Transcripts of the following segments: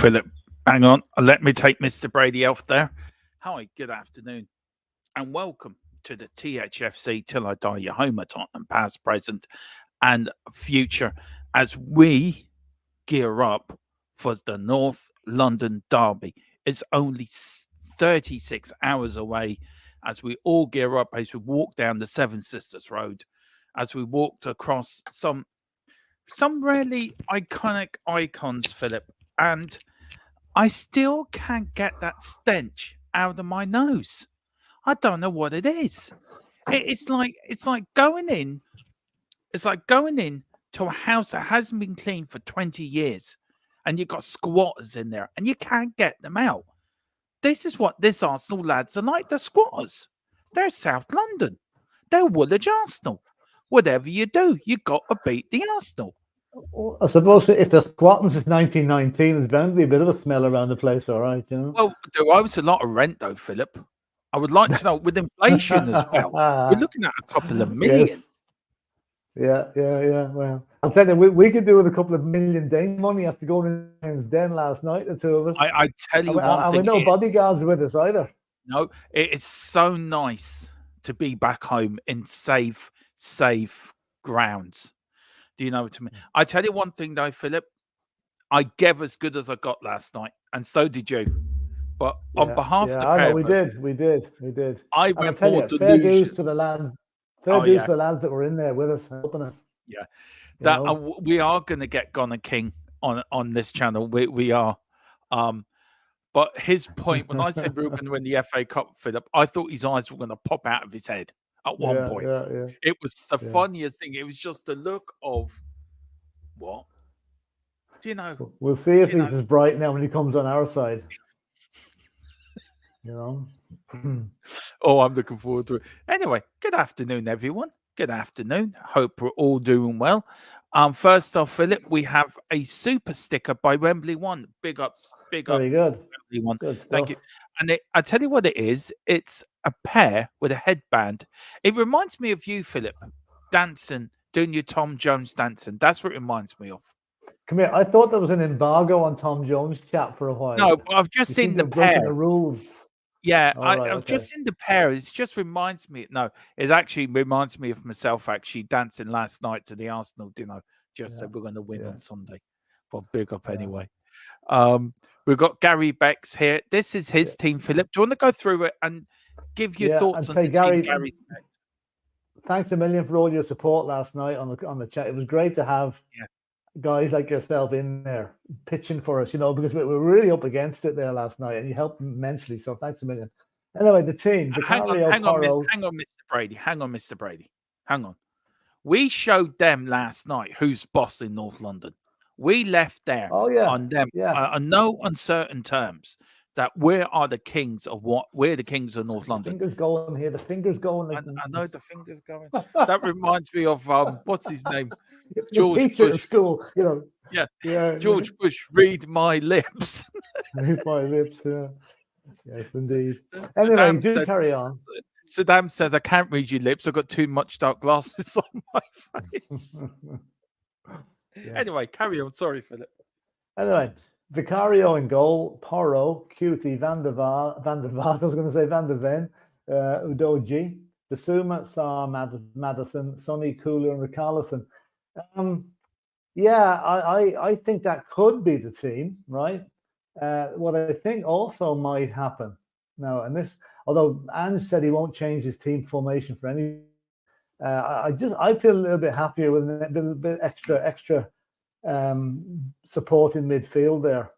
Philip, hang on. Let me take Mr. Brady off there. Hi, good afternoon, and welcome to the Thfc Till I Die Your Home at Tottenham, past, present, and future, as we gear up for the North London derby. It's only 36 hours away as we all gear up, as we walk down the Seven Sisters Road, as we walked across some really iconic icons, Philip, and I still can't get that stench out of my nose. I don't know what it is. It's like going in. It's like going in to a house that hasn't been cleaned for 20 years, and you've got squatters in there, and you can't get them out. This is what this Arsenal lads are like. They're squatters. They're South London. They're Woolwich Arsenal. Whatever you do, you got to beat the Arsenal. Well, I suppose if they're squatting since 1919, there's bound to be a bit of a smell around the place, all right, you know? Well, there was a lot of rent, though, Philip. I would like to know, with inflation as well, we're looking at a couple of million. Yes. Yeah. Well, I'll tell you, we could do with a couple of million Dane money after going in his den last night, the two of us. I tell you one thing. And we no bodyguards with us either. No, it is so nice to be back home in safe grounds. Do you know what I mean? I tell you one thing, though, Philip. I gave as good as I got last night, and so did you. But on behalf of the pair of us, we did. I went for more fair dues to the lads. Fair dues to the lads that were in there with us, helping us. Yeah, that we are going to get Gunner King on this channel. We are. But his point, when I said we were going to win the FA Cup, Philip, I thought his eyes were going to pop out of his head at one point. Yeah. It was the funniest thing. It was just the look of what? Do you know? We'll see if he's as bright now when he comes on our side. You know. Oh, I'm looking forward to it. Anyway, good afternoon, everyone. Good afternoon. Hope we're all doing well. First off, Philip, we have a super sticker by Wembley One. Big up. Very good. Wembley One. Good stuff. Thank you. And I tell you what it is. It's a pair with a headband. It reminds me of you, Philip, dancing, doing your Tom Jones dancing. That's what it reminds me of. Come here. I thought there was an embargo on Tom Jones chat for a while. No, I've just seen the pair. The rules. Yeah, I've just seen the pair. It just reminds me. No, it actually reminds me of myself actually dancing last night to the Arsenal dinner. Just said we're going to win on Sunday. Well, big up anyway. We've got Gary Becks here. This is his team, Philip. Do you want to go through it and give your thoughts on the Gary, team, Gary? Thanks a million for all your support last night on the chat. It was great to have guys like yourself in there pitching for us, you know, because we were really up against it there last night, and you helped immensely. So thanks a million. Anyway, the team. Hang on, Mr. Brady. Hang on, Mr. Brady. Hang on. We showed them last night who's boss in North London. We left there on them on no uncertain terms that we are the kings of we're the kings of North London. Fingers going here. The fingers going. I know the fingers going. That reminds me of what's his name? George Bush. At school, you know. Yeah. George Bush. Read my lips. Read my lips. Yeah. Yes, indeed. Anyway, carry on. Saddam says, "I can't read your lips. I've got too much dark glasses on my face." Anyway, carry on. Sorry, Philip. Anyway, Vicario in goal, Porro, Cutie, Van der Vaart, I was going to say Van der Ven, Udoji, Basuma, Sarr, Maddison, Sonny, Cooler, and Richarlison. I think that could be the team, right? What I think also might happen now, and this, although Ange said he won't change his team formation for any. I feel a little bit happier with a little bit extra support in midfield there,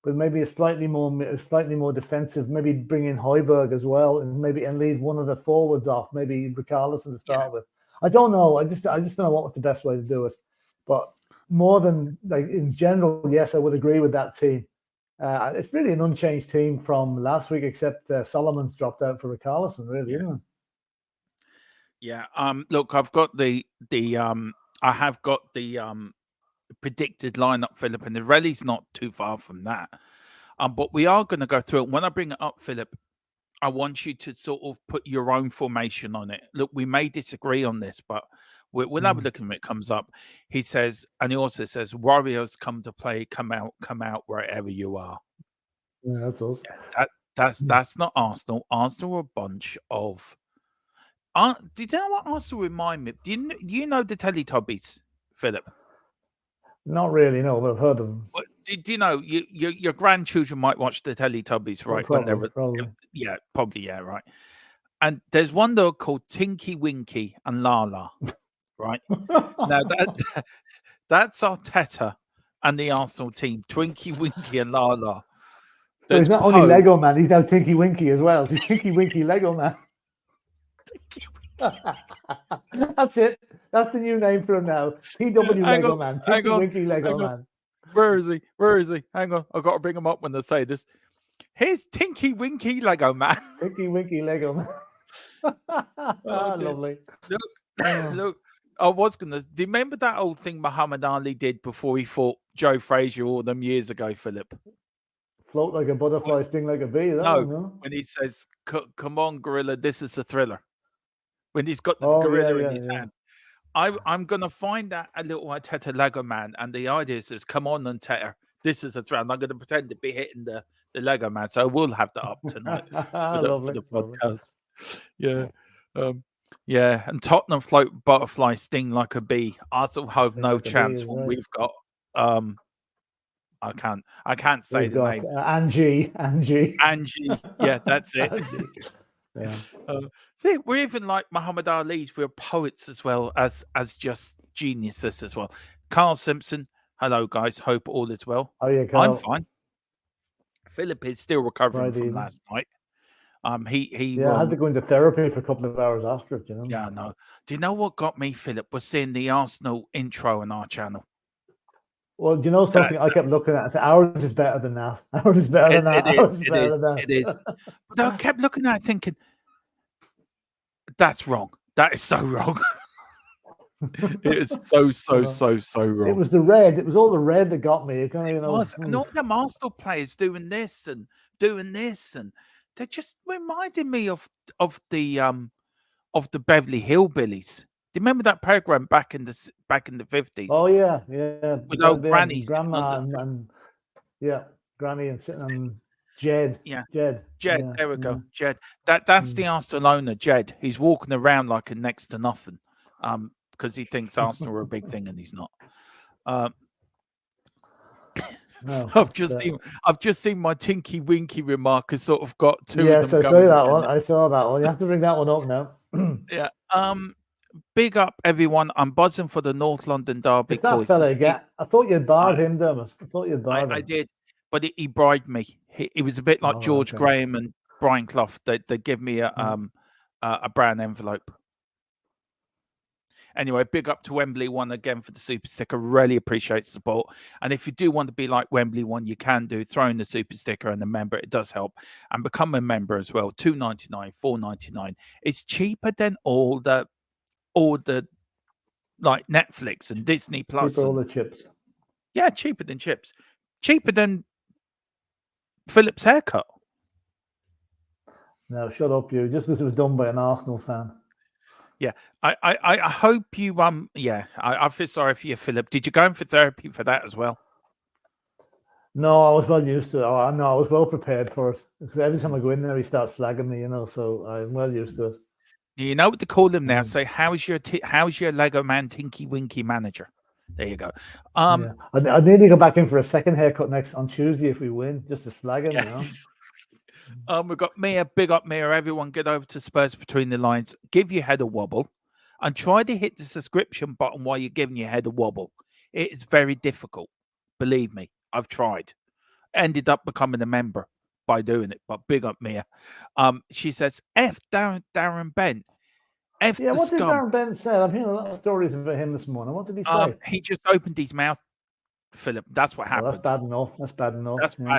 but maybe a slightly more defensive. Maybe bring in Højbjerg as well, and leave one of the forwards off. Maybe Richarlison to start with. I don't know. I just don't know what was the best way to do it. But more than like in general, yes, I would agree with that team. It's really an unchanged team from last week, except Solomon's dropped out for Richarlison. Really, isn't it? Yeah. Look, I've got the predicted lineup, Philip, and the rally's not too far from that. But we are going to go through it. When I bring it up, Philip, I want you to sort of put your own formation on it. Look, we may disagree on this, but We'll have a look when it comes up. He says, and he also says, Warriors come to play, come out wherever you are. Yeah, that's us. Yeah, that's not Arsenal. Arsenal are a bunch of. Do you know what Arsenal remind me? Do you know the Teletubbies, Philip? Not really, no, but I've heard of them. Do you know your grandchildren might watch the Teletubbies, right? Probably. Yeah, probably, yeah, right. And there's one dog called Tinky Winky and Lala, right? Now that's Arteta and the Arsenal team, Twinky Winky and Lala. So he's not only Lego Man, he's now Tinky Winky as well. He's Tinky Winky Lego Man. That's it. That's the new name for him now. TW Lego Man. Tinky Winky Lego Man. Where is he? Where is he? Hang on. I've got to bring him up when they say this. Here's Tinky Winky Lego Man. Tinky Winky Lego Man. Lovely. Look. I was going to... Do you remember that old thing Muhammad Ali did before he fought Joe Frazier all them years ago, Philip? Float like a butterfly, sting like a bee. No, when he says, come on, gorilla, this is a thriller. When he's got the gorilla in his hand. I'm going to find out a little Arteta Lego Man, and the idea is, come on, Arteta, this is a threat. I'm going to pretend to be hitting the Lego Man, so we'll have that up tonight for the podcast. Yeah. Yeah, and Tottenham float butterfly, sting like a bee. Arsenal have no chance when we've got I can't say the name. Ange. Yeah, that's it. Yeah. See, we're even like Muhammad Ali's. We're poets as well as just geniuses as well. Carl Simpson, hello guys. Hope all is well. Oh yeah, Carl. I'm fine. Philip is still recovering from last night. He I had to go into therapy for a couple of hours after it. You know. Yeah, no. Do you know what got me, Philip? Was seeing the Arsenal intro on our channel. Well, do you know something? I kept looking at it. Ours is better than that. Ours is better than that. It is. But I kept looking at it thinking, that's wrong. That is so wrong. It is so wrong. It was the red. It was all the red that got me. It was. And all the Arsenal players doing this and doing this, and they just reminded me of the Beverly Hillbillies. Do you remember that program back in the 50s? Oh yeah. With old grannies, grandma, and Granny and sitting on Jed. Yeah, Jed. Yeah, there we go, Jed. That's the Arsenal owner, Jed. He's walking around like a next to nothing, because he thinks Arsenal are a big thing and he's not. No, I've just seen my Tinky Winky remark has sort of got two. Yes, I saw that one. I saw that one. You have to bring that one up now. Yeah. Big up, everyone. I'm buzzing for the North London derby. It's that fella again. I thought you'd barred him, Dermot. I thought you'd barred him. I did, but he bribed me. He was a bit like George Graham and Brian Clough. They give me a brown envelope. Anyway, big up to Wembley One again for the super sticker. Really appreciate the support. And if you do want to be like Wembley One, you can do. Throw in the super sticker and a member. It does help. And become a member as well. $2.99, $4.99. It's cheaper than all the like Netflix and Disney Plus. Cheaper all the chips. Yeah, cheaper than chips. Cheaper than Philip's haircut. No, shut up, you. Just because it was done by an Arsenal fan. Yeah, I hope you I feel sorry for you, Philip. Did you go in for therapy for that as well? No, I was well used to it. I was well prepared for it. Because every time I go in there, he starts slagging me, so I'm well used to it. You know what to call him now. Say, how's your Lego Man Tinky Winky manager? There you go. I need to go back in for a second haircut on Tuesday if we win, just to slag him, you know. We've got Mia, big up Mia. Everyone get over to Spurs Between the Lines. Give your head a wobble and try to hit the subscription button while you're giving your head a wobble. It is very difficult. Believe me, I've tried. Ended up becoming a member by doing it, but big up Mia. She says, F Darren Bent. What did Darren Bent say? I'm hearing a lot of stories about him this morning. What did he say? He just opened his mouth, Philip. That's what happened. That's bad enough. That's bad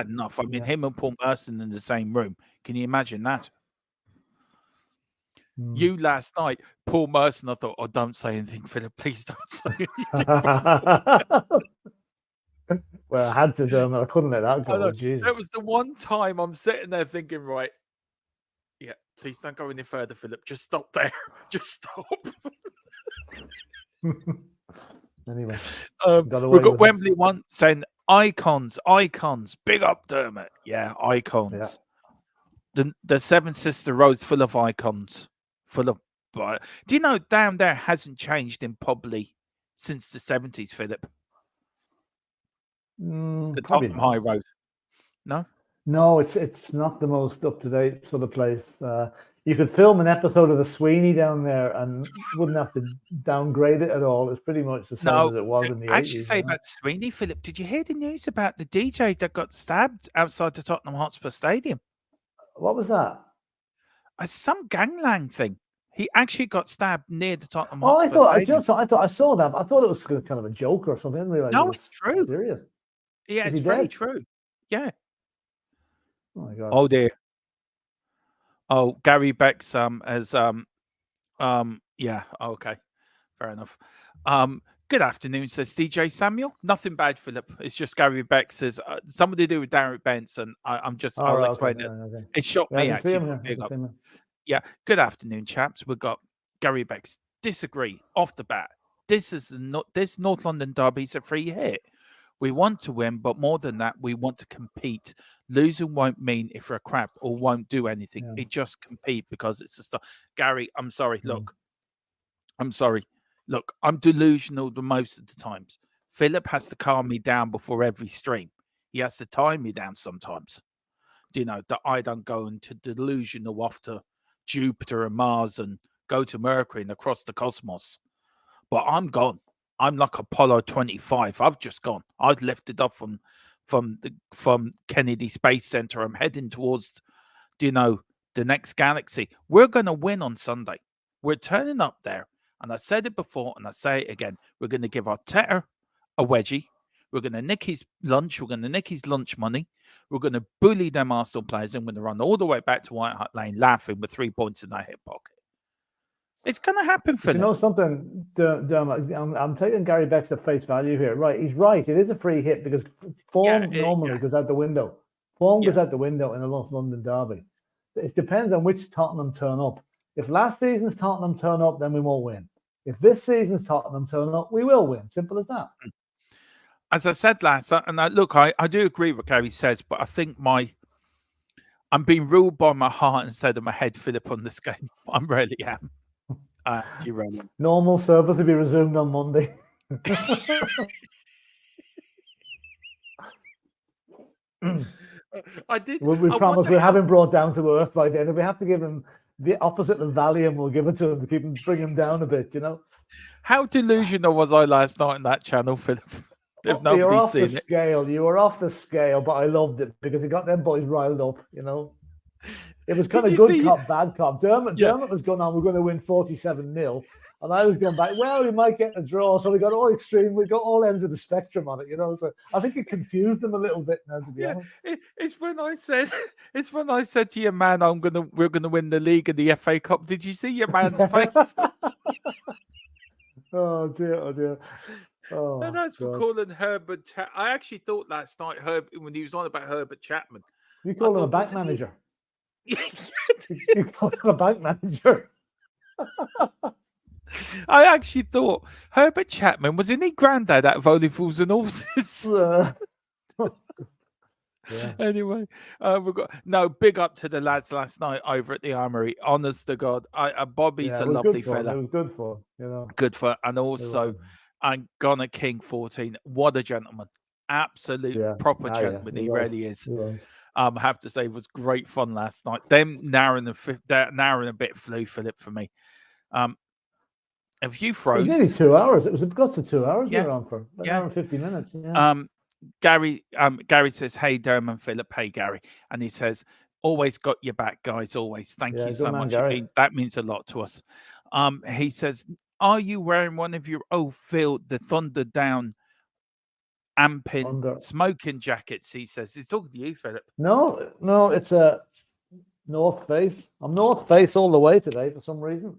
enough. I mean, him and Paul Merson in the same room. Can you imagine that? You last night, Paul Merson, I thought, don't say anything, Philip. Please don't say anything. Well, I had to do them. I couldn't let that go. Jesus. That was the one time I'm sitting there thinking, right, yeah, please don't go any further, Philip. Just stop there. Just stop. Anyway, got away We've got with it. Wembley one saying icons, big up Dermot. Yeah, icons. The Seven Sister Road's full of icons, full of. Do you know down there hasn't changed in probably since the 70s, Philip? The Probably Tottenham not. High Road. No. No, it's not the most up to date sort of place. You could film an episode of the Sweeney down there and wouldn't have to downgrade it at all. It's pretty much the same as it was in the I actually 80s. say about Sweeney, Philip. Did you hear the news about the DJ that got stabbed outside the Tottenham Hotspur Stadium? What was that? Some gangland thing. He actually got stabbed near the Tottenham Oh, Hotspur Stadium. I thought I saw that. I thought it was kind of a joke or something. I didn't realize No, it was it's true. serious. Yeah, Is it's he very dead? true. Yeah. Oh my god. Oh dear. Oh, Gary Beck's yeah, okay. Fair enough. Good afternoon, says DJ Samuel. Nothing bad, Philip. It's just Gary Beck says something to do with Derek Benson. I'll explain it. Okay. It shocked Yeah, me I can see actually. him, Big up. him. Yeah. Good afternoon, chaps. We've got Gary Beck's disagree off the bat. This North London derby's a free hit. We want to win, but more than that, we want to compete. Losing won't mean if we're crap or won't do anything. Yeah. It just compete because it's a stuff. Gary, I'm sorry. Look, I'm sorry. Look, I'm delusional the most of the times. Philip has to calm me down before every stream. He has to tie me down sometimes. You know, that I don't go into delusional off to Jupiter and Mars and go to Mercury and across the cosmos. But I'm gone. I'm like Apollo 25. I've just gone. I've lifted up from Kennedy Space Center. I'm heading towards, the next galaxy. We're going to win on Sunday. We're turning up there. And I said it before, and I say it again. We're going to give Arteta a wedgie. We're going to nick his lunch. We're going to nick his lunch money. We're going to bully them Arsenal players. And we're going to run all the way back to White Hart Lane laughing with 3 points in our hip pocket. It's going to happen, Philip. You know something, I'm taking Gary Beck's at face value here. Right, he's right. It is a free hit because form normally goes out the window. Form goes out the window in a North London derby. It depends on which Tottenham turn up. If last season's Tottenham turn up, then we won't win. If this season's Tottenham turn up, we will win. Simple as that. As I said last, and I do agree with what Gary says, but I think I'm being ruled by my heart instead of my head, Philip, on this game. I really am. Normal service will be resumed on Monday. We promise we'll have him brought down to earth by then. If we have to give him the opposite of Valium, we'll give it to him to bring him down a bit, How delusional was I last night on that channel, Philip? If nobody's seen it. You were off the scale, but I loved it because it got them boys riled up, It was kind of good cop, bad cop. Dermot was going on, we're going to win 47-0. And I was going back, well, we might get a draw. So we got all extreme, we got all ends of the spectrum on it, So I think it confused them a little bit now, to be honest. It's when I said to your man, we're gonna win the league and the FA Cup. Did you see your man's face? Oh dear. Oh, and that's for calling Herbert. I actually thought last night when he was on about Herbert Chapman. You called him a bank manager. You called him a bank manager. I actually thought Herbert Chapman was he granddad out of Only Fools and Horses. Anyway, we've got big up to the lads last night over at the Armory. Honest to God, Bobby's a lovely fella. It was good for good for, and also and Gunnar King 14. What a gentleman, absolute proper gentleman. He really is. I have to say, it was great fun last night. Them an hour and a bit flew, Philip, for me. If you froze, nearly 2 hours. It got to 2 hours. We were on for an hour and 50 minutes. Yeah. Gary says, "Hey, Dermot, Philip. Hey, Gary," and he says, "Always got your back, guys. Always. Thank you so much. That means a lot to us." He says, "Are you wearing one of your the Thunder Down amping smoking jackets?" He says, "He's talking to you, Philip." No, it's a North Face. I'm North Face all the way today for some reason.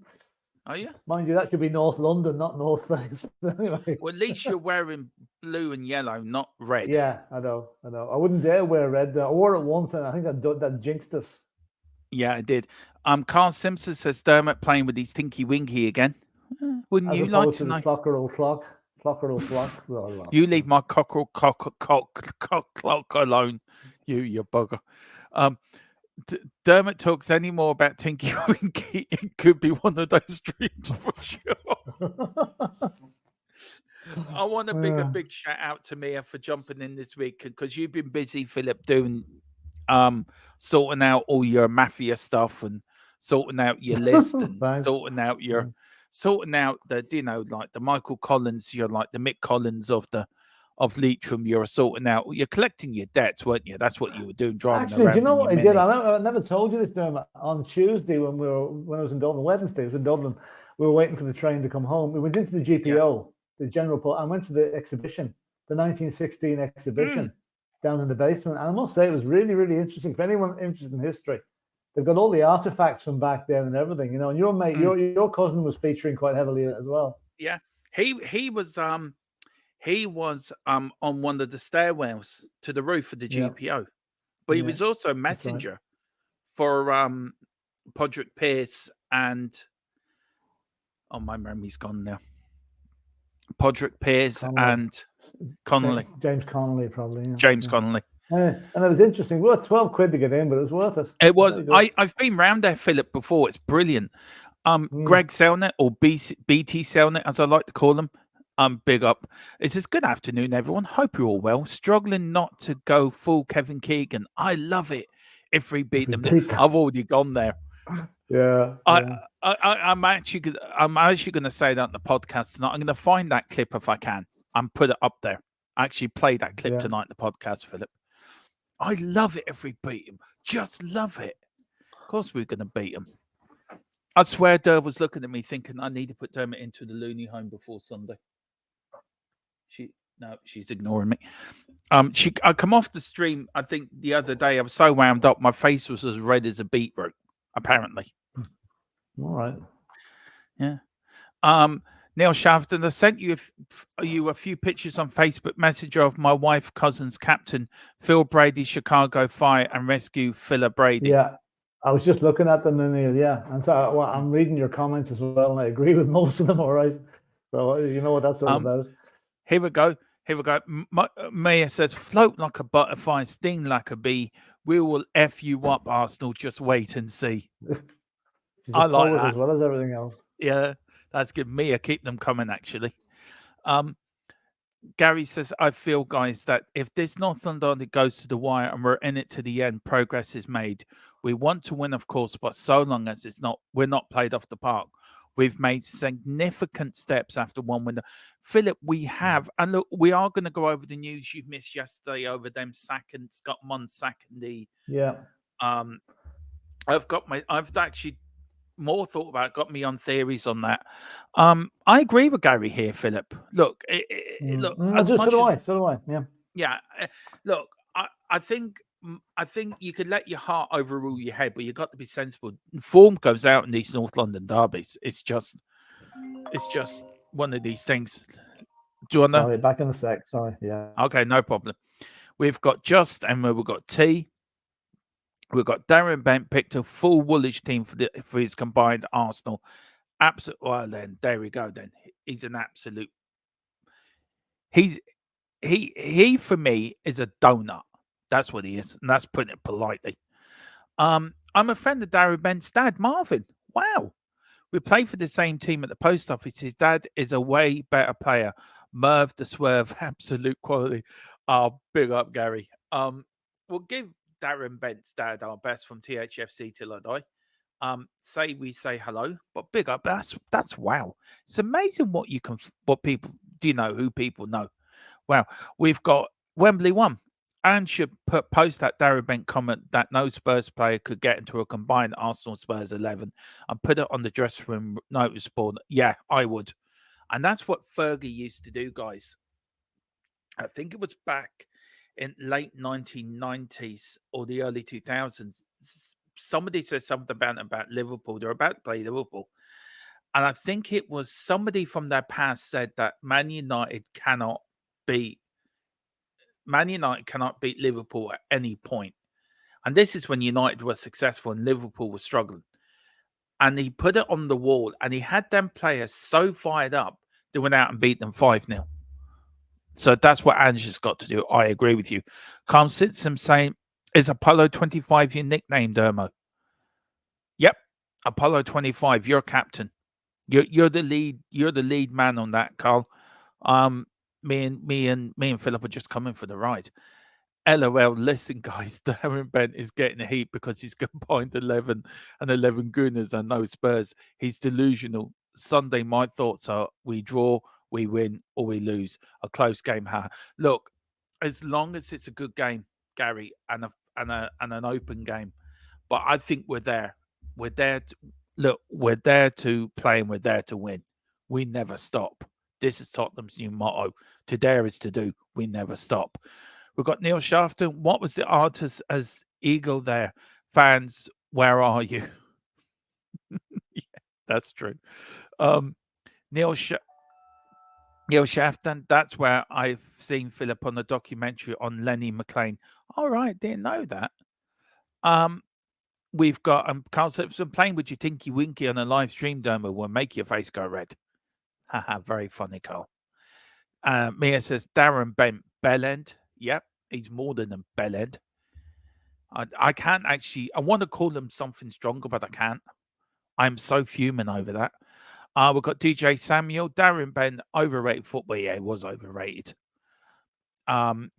Are you? Mind you, that should be North London, not North Face. Anyway. Well, at least you're wearing blue and yellow, not red. Yeah, I know. I wouldn't dare wear red. I wore it once, and I think that jinxed us. Yeah, I did. Carl Simpson says Dermot playing with his tinky winky again. Wouldn't as you like opposed to to the know? clockerel flock. Clockerel flock. Blah, blah, You blah. leave my cockerel clock alone, you bugger. Um, Dermot talks any more about Tinky Winky, it could be one of those dreams for sure. I want to Yeah. big shout out to Mia for jumping in this week because you've been busy, Philip, doing sorting out all your mafia stuff and sorting out your list and Thanks. sorting out the like the Michael Collins, you're like the Mick Collins of Leitrim. You're sorting out, you're collecting your debts, weren't you? That's what you were doing, driving Actually, do you around know in your what I did? Mini. I never told you this, Dermot. On Tuesday, when I was in Dublin, Wednesday, I was in Dublin. We were waiting for the train to come home. We went into the GPO, the general pub. I went to the exhibition, the 1916 exhibition down in the basement. And I must say, it was really, really interesting. For anyone interested in history, they've got all the artifacts from back then and everything. You know, and your mate, your cousin was featuring quite heavily as well. Yeah, he was on one of the stairwells to the roof of the GPO, but he was also a messenger for Podrick Pierce and my memory's gone now. Podrick Pierce and Connolly. James Connolly, probably. Yeah. James Connolly. And it was interesting. Worth 12 quid to get in, but it was worth it. It was. I've been round there, Philip, before. It's brilliant. Greg Selnet, or BT Selnet, as I like to call them. Big up. It says, good afternoon, everyone. Hope you're all well. Struggling not to go full Kevin Keegan. I love it. If we beat them, I've already gone there. Yeah. I'm actually going to say that on the podcast tonight. I'm going to find that clip if I can and put it up there. I actually play that clip tonight in the podcast, Philip. I love it if we beat him. Just love it. Of course we're going to beat him. I swear Derv was looking at me thinking I need to put Dermot into the loony home before Sunday. She's ignoring me. I come off the stream, I think the other day. I was so wound up, my face was as red as a beetroot, apparently. All right. Yeah. Neil Shafton, I sent you a few pictures on Facebook Messenger of my wife, cousin's captain, Phil Brady, Chicago Fire and Rescue, Philip Brady. Yeah, I was just looking at them, Neil. Yeah, and so I'm reading your comments as well, and I agree with most of them. All right, so you know what that's all about. Here we go. Maya says, float like a butterfly, sting like a bee. We will F you up, Arsenal. Just wait and see. I like that. As well as everything else. Yeah, that's good. Mia, keep them coming, actually. Gary says, I feel, guys, that if this North London goes to the wire and we're in it to the end, progress is made. We want to win, of course, but so long as we're not played off the park. We've made significant steps after one window. Philip, we have. And look, we are going to go over the news you missed yesterday over them sacking Scott Munn sacking the. Yeah. I've actually more thought about it, got me on theories on that. I agree with Gary here, Philip. Look, look. So do I. Yeah. Yeah. Look, I think you could let your heart overrule your head, but you've got to be sensible. Form goes out in these North London derbies. It's just one of these things. Do you want to? Sorry, back in a sec. Sorry. Yeah. Okay, no problem. We've got and we've got T. We've got Darren Bent picked a full Woolwich team for his combined Arsenal. Absolute. Well, then there we go. Then he's an absolute. He for me is a donut. That's what he is, and that's putting it politely. I'm a friend of Darren Bent's dad, Marvin. Wow, we play for the same team at the post office. His dad is a way better player. Merv the Swerve, absolute quality. Big up, Gary. We'll give Darren Bent's dad our best from THFC till I die. We say hello, but big up. That's wow. It's amazing who people know. Wow, we've got Wembley 1. Ange should post that Darren Bent comment that no Spurs player could get into a combined Arsenal Spurs 11 and put it on the dressing room notice board. Yeah, I would. And that's what Fergie used to do, guys. I think it was back in late 1990s or the early 2000s. Somebody said something about Liverpool. They're about to play Liverpool. And I think it was somebody from their past said that Man United cannot beat Liverpool at any point. And this is when United was successful and Liverpool was struggling. and he put it on the wall, and he had them players so fired up they went out and beat them 5-0. So that's what Ange has got to do. I agree with you. Carl Sitson saying, is Apollo 25 your nickname, Dermo? Yep, Apollo 25. You're captain. You're the lead. You're the lead man on that, Carl. Me and Philip are just coming for the ride. LOL, listen, guys, Darren Bent is getting heat because he's combined 11 and 11 Gunners and no Spurs. He's delusional. Sunday, my thoughts are we draw, we win, or we lose. A close game. Look, as long as it's a good game, Gary, and an open game, but I think we're there. We're there. We're there to play and we're there to win. We never stop. This is Tottenham's new motto. To dare is to do. We never stop. We've got Neil Shafton. What was the artist as Eagle there? Fans, where are you? Yeah, that's true. Neil Shafton, that's where I've seen Philip on the documentary on Lenny McLean. All right, didn't know that. We've got Carl Simpson playing with your Tinky Winky on a live stream demo will make your face go red. Haha, very funny, Carl. Mia says Darren Bellend. Yep, he's more than a bellend. I can't actually. I want to call him something stronger, but I can't. I'm so fuming over that. We've got DJ Samuel, Darren Ben, overrated football. Yeah, he was overrated. Derm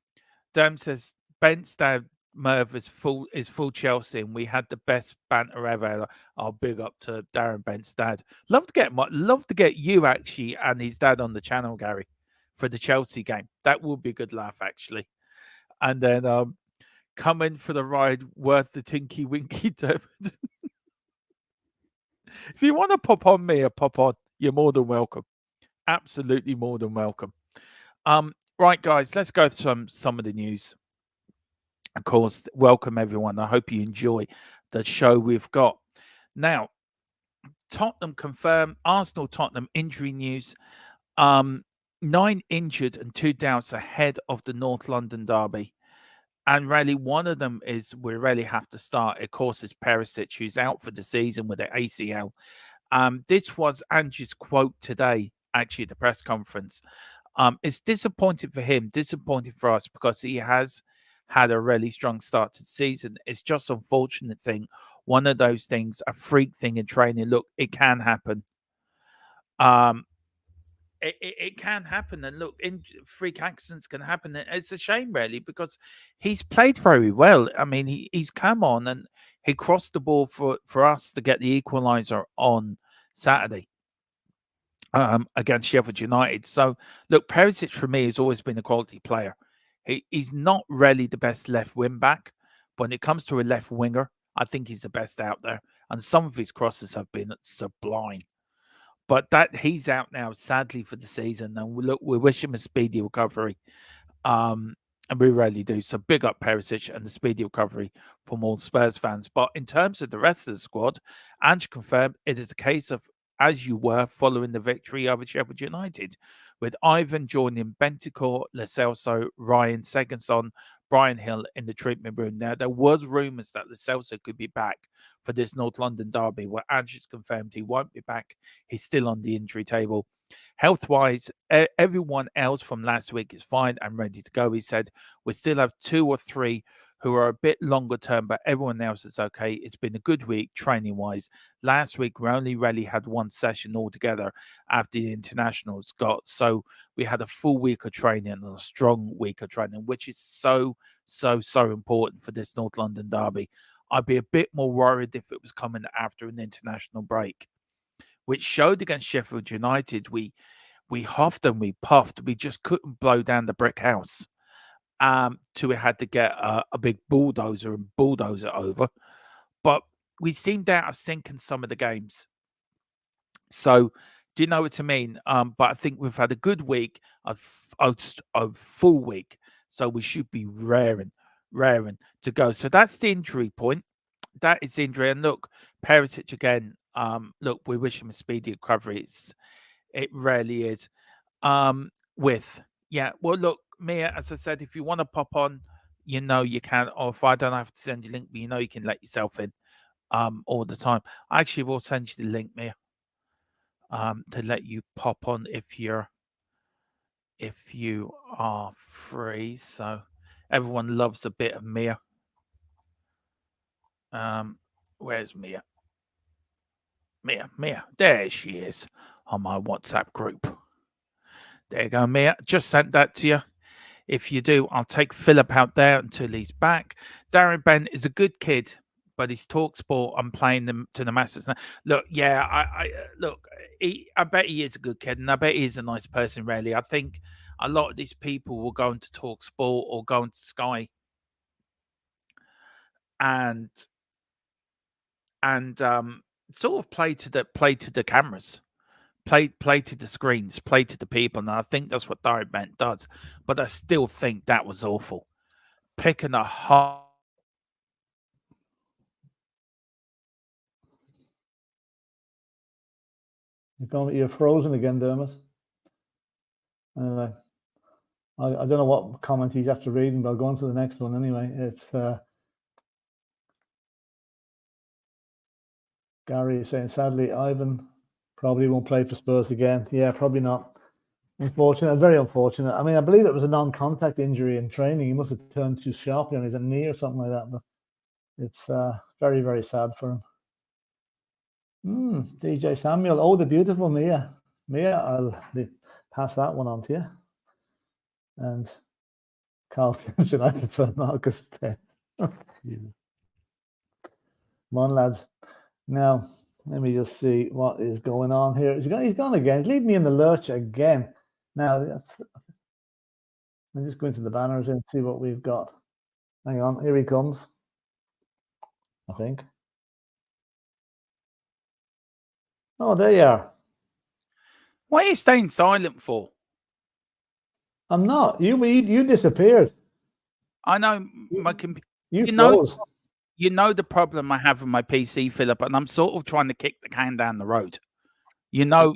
says Ben's dad Merv is full Chelsea, and we had the best banter ever. I'll big up to Darren Bent's dad. Love to get you actually and his dad on the channel, Gary, for the Chelsea game. That would be a good laugh actually. And then come in for the ride, worth the Tinky Winky Dermot. If you want to pop on me or pop on, you're more than welcome. Absolutely more than welcome. Right, guys, let's go through some of the news. Of course, welcome everyone. I hope you enjoy the show we've got. Now, Tottenham confirmed, Arsenal-Tottenham injury news. 9 injured and 2 doubts ahead of the North London derby. And really, one of them is we really have to start. Of course, is Perisic, who's out for the season with the ACL. This was Ange's quote today, actually, at the press conference. It's disappointing for him, disappointing for us, because he has had a really strong start to the season. It's just an unfortunate thing. One of those things, a freak thing in training. Look, it can happen. It can happen, and look, freak accidents can happen. It's a shame, really, because he's played very well. I mean, he's come on and he crossed the ball for us to get the equaliser on Saturday against Sheffield United. So, look, Perisic for me has always been a quality player. He's not really the best left wing back, but when it comes to a left winger, I think he's the best out there, and some of his crosses have been sublime. But that he's out now, sadly, for the season. And we wish him a speedy recovery. And we really do. So big up Perisic and the speedy recovery from all Spurs fans. But in terms of the rest of the squad, Ange confirmed it is a case of as you were following the victory over Sheffield United, with Ivan joining Bentancur, Lo Celso, Ryan Seganson, Brian Hill in the treatment room. Now, there was rumours that Lo Celso could be back for this North London derby, where Ange has confirmed he won't be back. He's still on the injury table. Health-wise, everyone else from last week is fine and ready to go, he said. We still have 2 or 3 who are a bit longer term, but everyone else is okay. It's been a good week training-wise. Last week, we only really had 1 session altogether after the internationals got. So we had a full week of training and a strong week of training, which is so important for this North London derby. I'd be a bit more worried if it was coming after an international break, which showed against Sheffield United. We huffed and we puffed. We just couldn't blow down the brick house. Till we had to get a big bulldozer and bulldoze it over. But we seemed out of sync in some of the games. So, do you know what I mean? But I think we've had a good week, a full week. So we should be raring to go. So that's the injury point. That is the injury. And look, Perisic again. Look, we wish him a speedy recovery. It really is. Well, look, Mia, as I said, if you want to pop on, you know you can. Or if I don't have to send you a link, but you know you can let yourself in. all the time. I actually will send you the link, Mia, to let you pop on if you are free. So everyone loves a bit of Mia. Where's Mia? Mia. There she is on my WhatsApp group. There you go, Mia. Just sent that to you. If you do, I'll take Philip out there until he's back. Darren Ben is a good kid, but he's talk sport. I'm playing them to the masses now. Look, yeah, I look. I bet he is a good kid, and I bet he is a nice person. Really, I think a lot of these people will go into talk sport or go into Sky, and sort of play to the cameras. Play to the screens, play to the people, and I think that's what Darren Bent does. But I still think that was awful. Picking a hard. You're frozen again, Dermot. Anyway, I don't know what comment he's after reading, but I'll go on to the next one anyway. It's Gary is saying, sadly, Ivan probably won't play for Spurs again. Yeah, probably not. Unfortunate, very unfortunate. I mean, I believe it was a non-contact injury in training. He must have turned too sharply on his knee or something like that. But it's very, very sad for him. DJ Samuel. Oh, the beautiful Mia. Mia, I'll pass that one on to you. And Carl Simpson, I prefer Marcus Pett. Come on, lads. Now, let me just see what is going on here. He's gone again. He's leaving me in the lurch again. Now, I'm just going to the banners and see what we've got. Hang on, here he comes. I think. Oh, there you are. What are you staying silent for? I'm not. You disappeared. I know my computer. You froze. You know the problem I have with my PC, Philip, and I'm sort of trying to kick the can down the road. You know.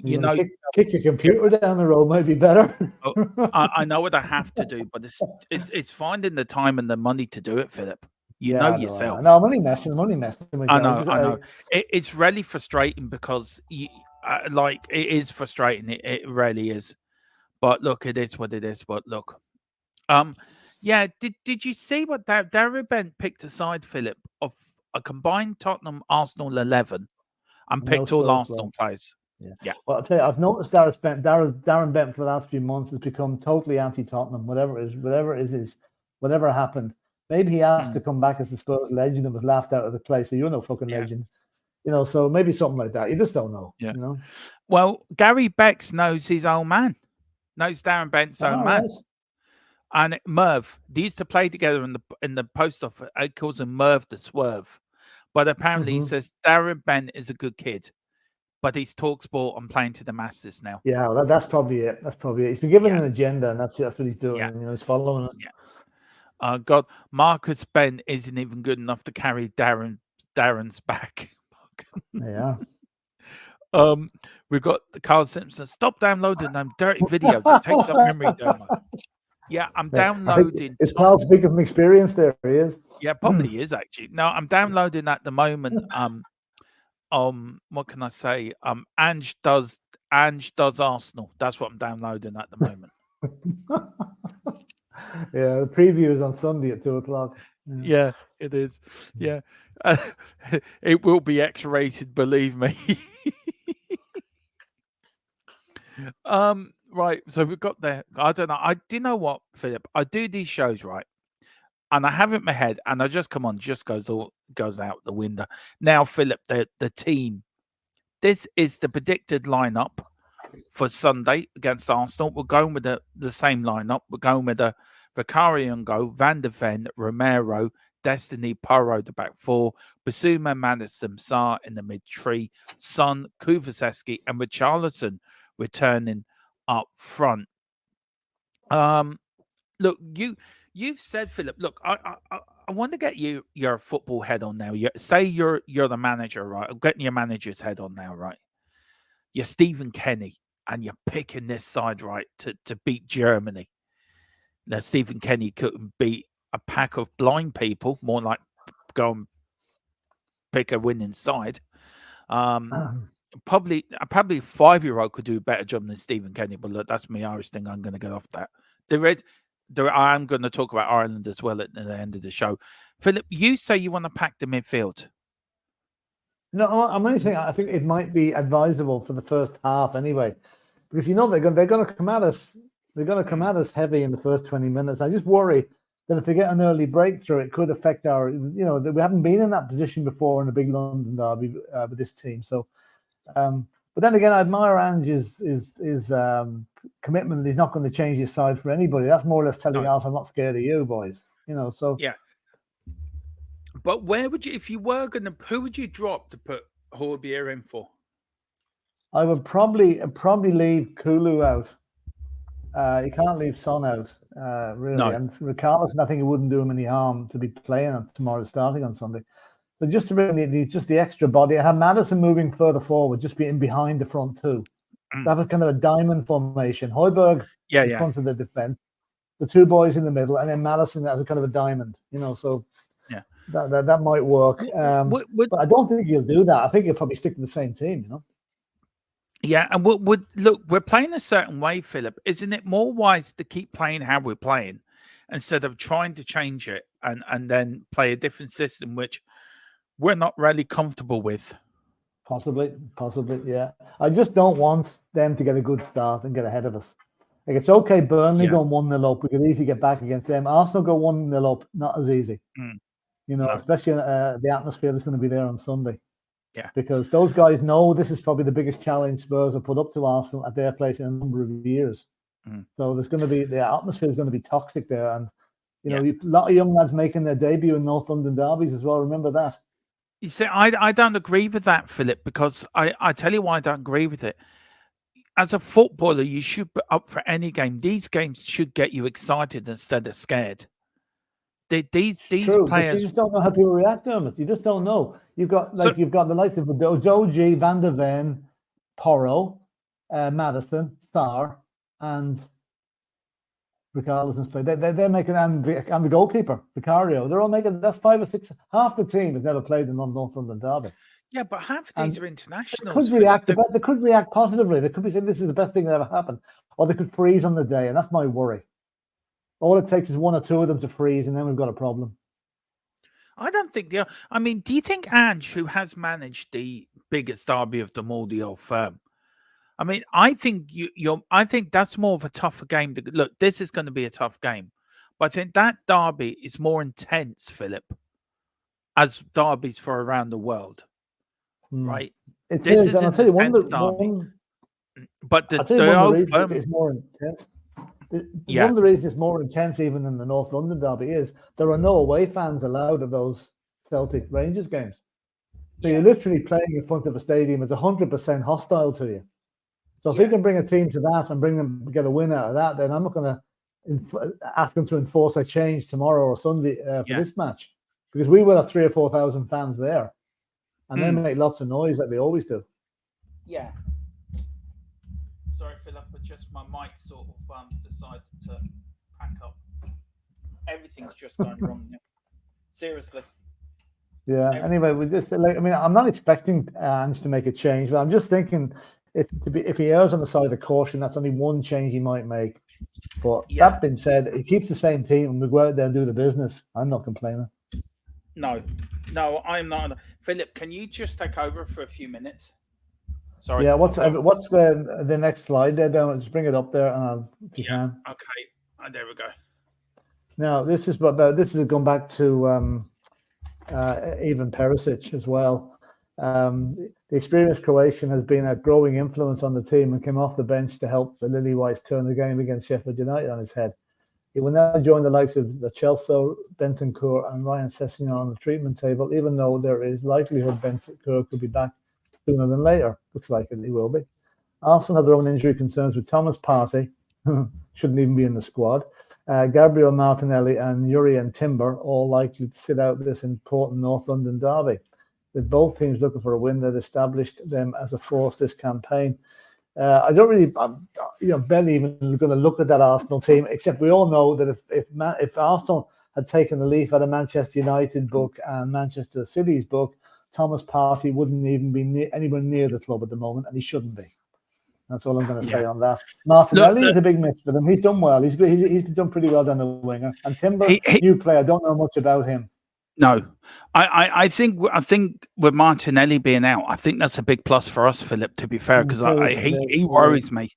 Kick your computer down the road might be better. I know what I have to do, but it's finding the time and the money to do it, Philip. You know yourself. No, I'm only messing. I know. It's really frustrating because it is frustrating. It really is. But look, it is what it is. But look, yeah. Did you see what Darren Bent picked aside, Philip, of a combined Tottenham Arsenal 11 and picked all Arsenal players? Yeah. Well, I'll tell you, I've noticed Darren Bent for the last few months has become totally anti-Tottenham. Whatever happened. Maybe he asked to come back as the Spurs legend and was laughed out of the place. So you're no fucking legend. You know, so maybe something like that. You just don't know. Yeah. You know. Well, Gary Becks knows his old man. Knows Darren Bent's old man. Right. And Merv, they used to play together in the post office. He calls him Merv the Swerve. But apparently he says Darren Bent is a good kid. But he's talk sport and playing to the masses now. Yeah, well, that's probably it. He's been given an agenda, and that's what he's doing. Yeah. You know, he's following it. Yeah. God, Marcus Ben isn't even good enough to carry Darren's back. Yeah. We've got the Carl Simpson. Stop downloading them dirty videos. It takes up memory, Dermo. Yeah, I'm downloading. Is Carl speaking from experience there? He is. Yeah, probably is actually. No, I'm downloading at the moment. What can I say? Ange does Arsenal. That's what I'm downloading at the moment. Yeah, the preview is on Sunday at 2:00. Yeah, it is. Yeah, it will be X-rated. Believe me. Right. So we've got there. I don't know. Do you know what, Philip? I do these shows right, and I have it in my head, and I just goes out the window. Now, Philip, the team. This is the predicted lineup for Sunday against Arsenal. We're going with the same lineup. We're going with the Vicario and Go, Van de Ven, Romero, Destiny, Paro, the back four, Basuma, Madison, Sarr in the mid three, Son, Kuvaseski, and Richarlison returning up front. Look, you've said, Philip. Look, I want to get your football head on now. Say you're the manager, right? I'm getting your manager's head on now, right? You're Stephen Kenny, and you're picking this side, right, to beat Germany. Now, Stephen Kenny couldn't beat a pack of blind people, more like going pick a winning side. Probably a 5-year-old could do a better job than Stephen Kenny, but look, that's me Irish thing. I'm going to get off that. I am going to talk about Ireland as well at the end of the show. Philip, you say you want to pack the midfield. No, I'm only saying I think it might be advisable for the first half anyway, because they're going to come at us. They're going to come at us heavy in the first 20 minutes. I just worry that if they get an early breakthrough, it could affect our. That we haven't been in that position before in a big London derby with this team. So, but then again, I admire Ange's commitment. He's not going to change his side for anybody. That's more or less telling us, I'm not scared of you, boys. So yeah. But where would you, if you were going to, who would you drop to put Horbier in for? I would probably leave Kulu out. You can't leave Son out, really. No. And Richarlison, I think it wouldn't do him any harm to be playing on tomorrow, starting on Sunday. So just the extra body. I have Maddison moving further forward, just being behind the front two. That was kind of a diamond formation. Højbjerg in front of the defense, the two boys in the middle, and then Maddison as a kind of a diamond. So yeah, that might work. But I don't think he'll do that. I think he'll probably stick to the same team. Yeah, and look, we're playing a certain way, Philip. Isn't it more wise to keep playing how we're playing instead of trying to change it and then play a different system, which we're not really comfortable with? Possibly, yeah. I just don't want them to get a good start and get ahead of us. Like, it's okay, Burnley going 1-0 up. We could easily get back against them. Arsenal go 1-0 up, not as easy. Especially the atmosphere that's going to be there on Sunday. Yeah, because those guys know this is probably the biggest challenge Spurs have put up to Arsenal at their place in a number of years. So there's going to be, the atmosphere is going to be toxic there, and a lot of young lads making their debut in North London derbies as well. Remember that. You see, I don't agree with that, Philip, because I tell you why I don't agree with it. As a footballer, you should be up for any game. These games should get you excited instead of scared. These True, players, but you just don't know how people react to them. You just don't know. You've got the likes of Joji, Van der Ven, Porro, Maddison, Starr, and Richarlison's play. They're making, and the goalkeeper, Vicario. They're all making. That's 5 or 6. Half the team has never played in North London derby. Yeah, but half of these are internationals. They could react positively. They could be saying this is the best thing that ever happened, or they could freeze on the day, and that's my worry. All it takes is 1 or 2 of them to freeze, and then we've got a problem. I don't think they are. I mean, do you think Ange, who has managed the biggest derby of them all, the Old Firm? I mean, I think I think that's more of a tougher game. Look, this is going to be a tough game, but I think that derby is more intense, Philip, as derbies for around the world, right? It is, and I'll tell you one but the Old Firm is more intense. One of the reasons it's more intense even in the North London derby is there are no away fans allowed at those Celtic Rangers games. So you're literally playing in front of a stadium that's 100% hostile to you. So if we can bring a team to that and get a win out of that, then I'm not going to ask them to enforce a change tomorrow or Sunday for this match, because we will have 3,000 or 4,000 fans there, and they make lots of noise like they always do. Yeah. Sorry, Philip, but just my mic sort of decided to pack up. Everything's just going wrong now. Seriously. Yeah. Anyway, we just I'm not expecting Ange to make a change, but I'm just thinking if he errs on the side of caution, that's only one change he might make. But that being said, he keeps the same team, and we go out there and do the business. I'm not complaining. No, I'm not. Philip, can you just take over for a few minutes? Sorry. Yeah, what's the next slide there, Don? Just bring it up there, if you can. Okay. There we go. Now this is going back to even Perisic as well. The experienced Croatian has been a growing influence on the team and came off the bench to help the Lily Whites turn the game against Sheffield United on its head. He will now join the likes of the Chelsea, Bentancur, and Ryan Sessegnon on the treatment table, even though there is likelihood Bentancur could be back sooner than later. Looks like he will be. Arsenal have their own injury concerns with Thomas Partey, shouldn't even be in the squad. Gabriel Martinelli and Jurrien Timber all likely to sit out this important North London derby. With both teams looking for a win that established them as a force this campaign. I don't really, barely even going to look at that Arsenal team, except we all know that if Arsenal had taken the leaf out of Manchester United book and Manchester City's book, Thomas Partey wouldn't even be anywhere near the club at the moment, and he shouldn't be. That's all I'm going to say on that. Martinelli is a big miss for them. He's done well. He's done pretty well down the winger. And Timber, new player. I don't know much about him. No, I think with Martinelli being out, I think that's a big plus for us, Philip. To be fair, because he worries me.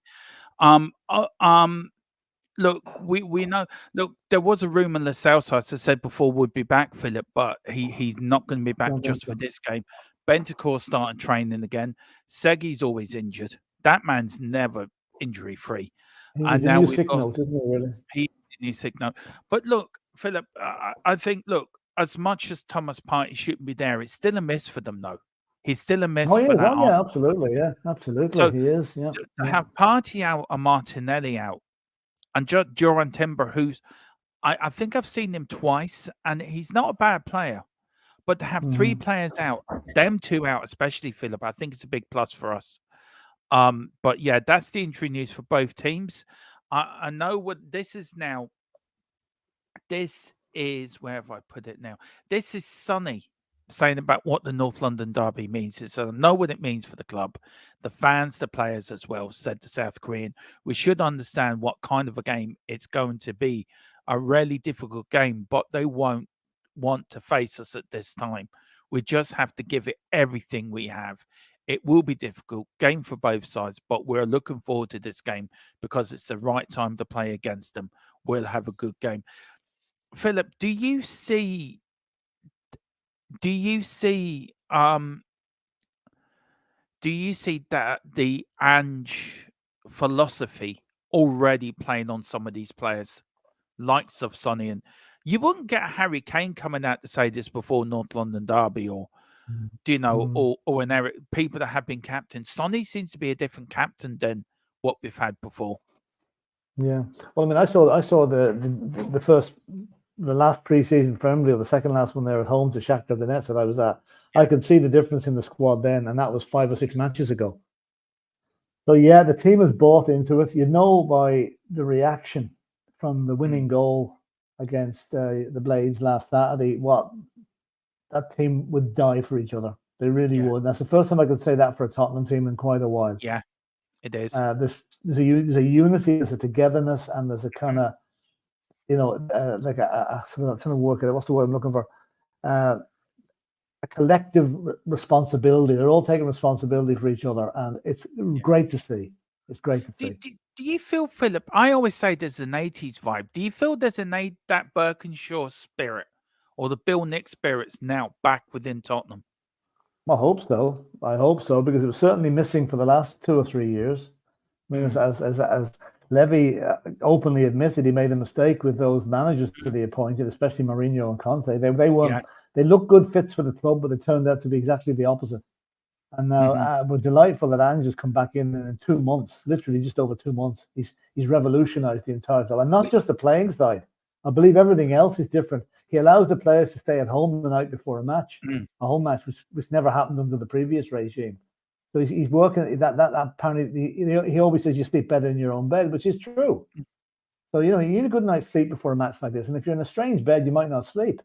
Look, we know. Look, there was a rumor in the south side, as I said before, would be back, Philip, but he's not going to be back just for this game. Bentancur started training again. Segui's always injured. That man's never injury free. He's a new sick note, isn't he? Really, he's a new sick note. But look, Philip, I think as much as Thomas Partey shouldn't be there, it's still a miss for them, though. He's still a miss for that. Yeah, absolutely, yeah, absolutely. So, he is. Yeah, to have Partey out and Martinelli out, and Joran Timber, who's I think I've seen him twice, and he's not a bad player. But to have three players out, them two out, especially Philip, I think it's a big plus for us. But yeah, that's the injury news for both teams. I know what this is now. This is, where have I put it now? This is Sonny saying about what the North London derby means. So I know what it means for the club, the fans, the players as well, said the South Korean. We should understand what kind of a game it's going to be. A really difficult game, but they won't want to face us at this time. We just have to give it everything we have. It will be difficult game for both sides, but we're looking forward to this game because it's the right time to play against them. We'll have a good game. Philip, do you see that the Ange philosophy already playing on some of these players, likes of Sonny? And you wouldn't get Harry Kane coming out to say this before North London derby, or do you know, or an Eric, people that have been captains. Sonny seems to be a different captain than what we've had before. Yeah, well, I mean, I saw the last pre-season friendly, or the second last one there at home to Shakhtar Donetsk that I was at. I could see the difference in the squad then, and that was 5 or 6 matches ago. So yeah, the team has bought into it. You know by the reaction from the winning goal against the Blades last Saturday, what that team would die for each other. They really would. That's the first time I could say that for a Tottenham team in quite a while. Yeah, it is. There's a unity, there's a togetherness, and there's a kind of, like I'm trying to work it out. What's the word I'm looking for? A collective responsibility. They're all taking responsibility for each other, and it's great to see. It's great to see. Do you feel, Philip? I always say there's an 80s vibe. Do you feel there's that Birkinshaw spirit or the Bill Nick spirits now back within Tottenham? I hope so. Because it was certainly missing for the last 2 or 3 years. I mean, as Levy openly admitted, he made a mistake with those managers that he appointed, especially Mourinho and Conte. They weren't. They looked good fits for the club, but they turned out to be exactly the opposite. And now we're delightful that Ange has come back in 2 months, literally just over 2 months. He's revolutionized the entire club, and not just the playing side. I believe everything else is different. He allows the players to stay at home the night before a match, a home match, which never happened under the previous regime. So he's working that apparently. He always says you sleep better in your own bed, which is true. So you need a good night's sleep before a match like this. And if you're in a strange bed, you might not sleep.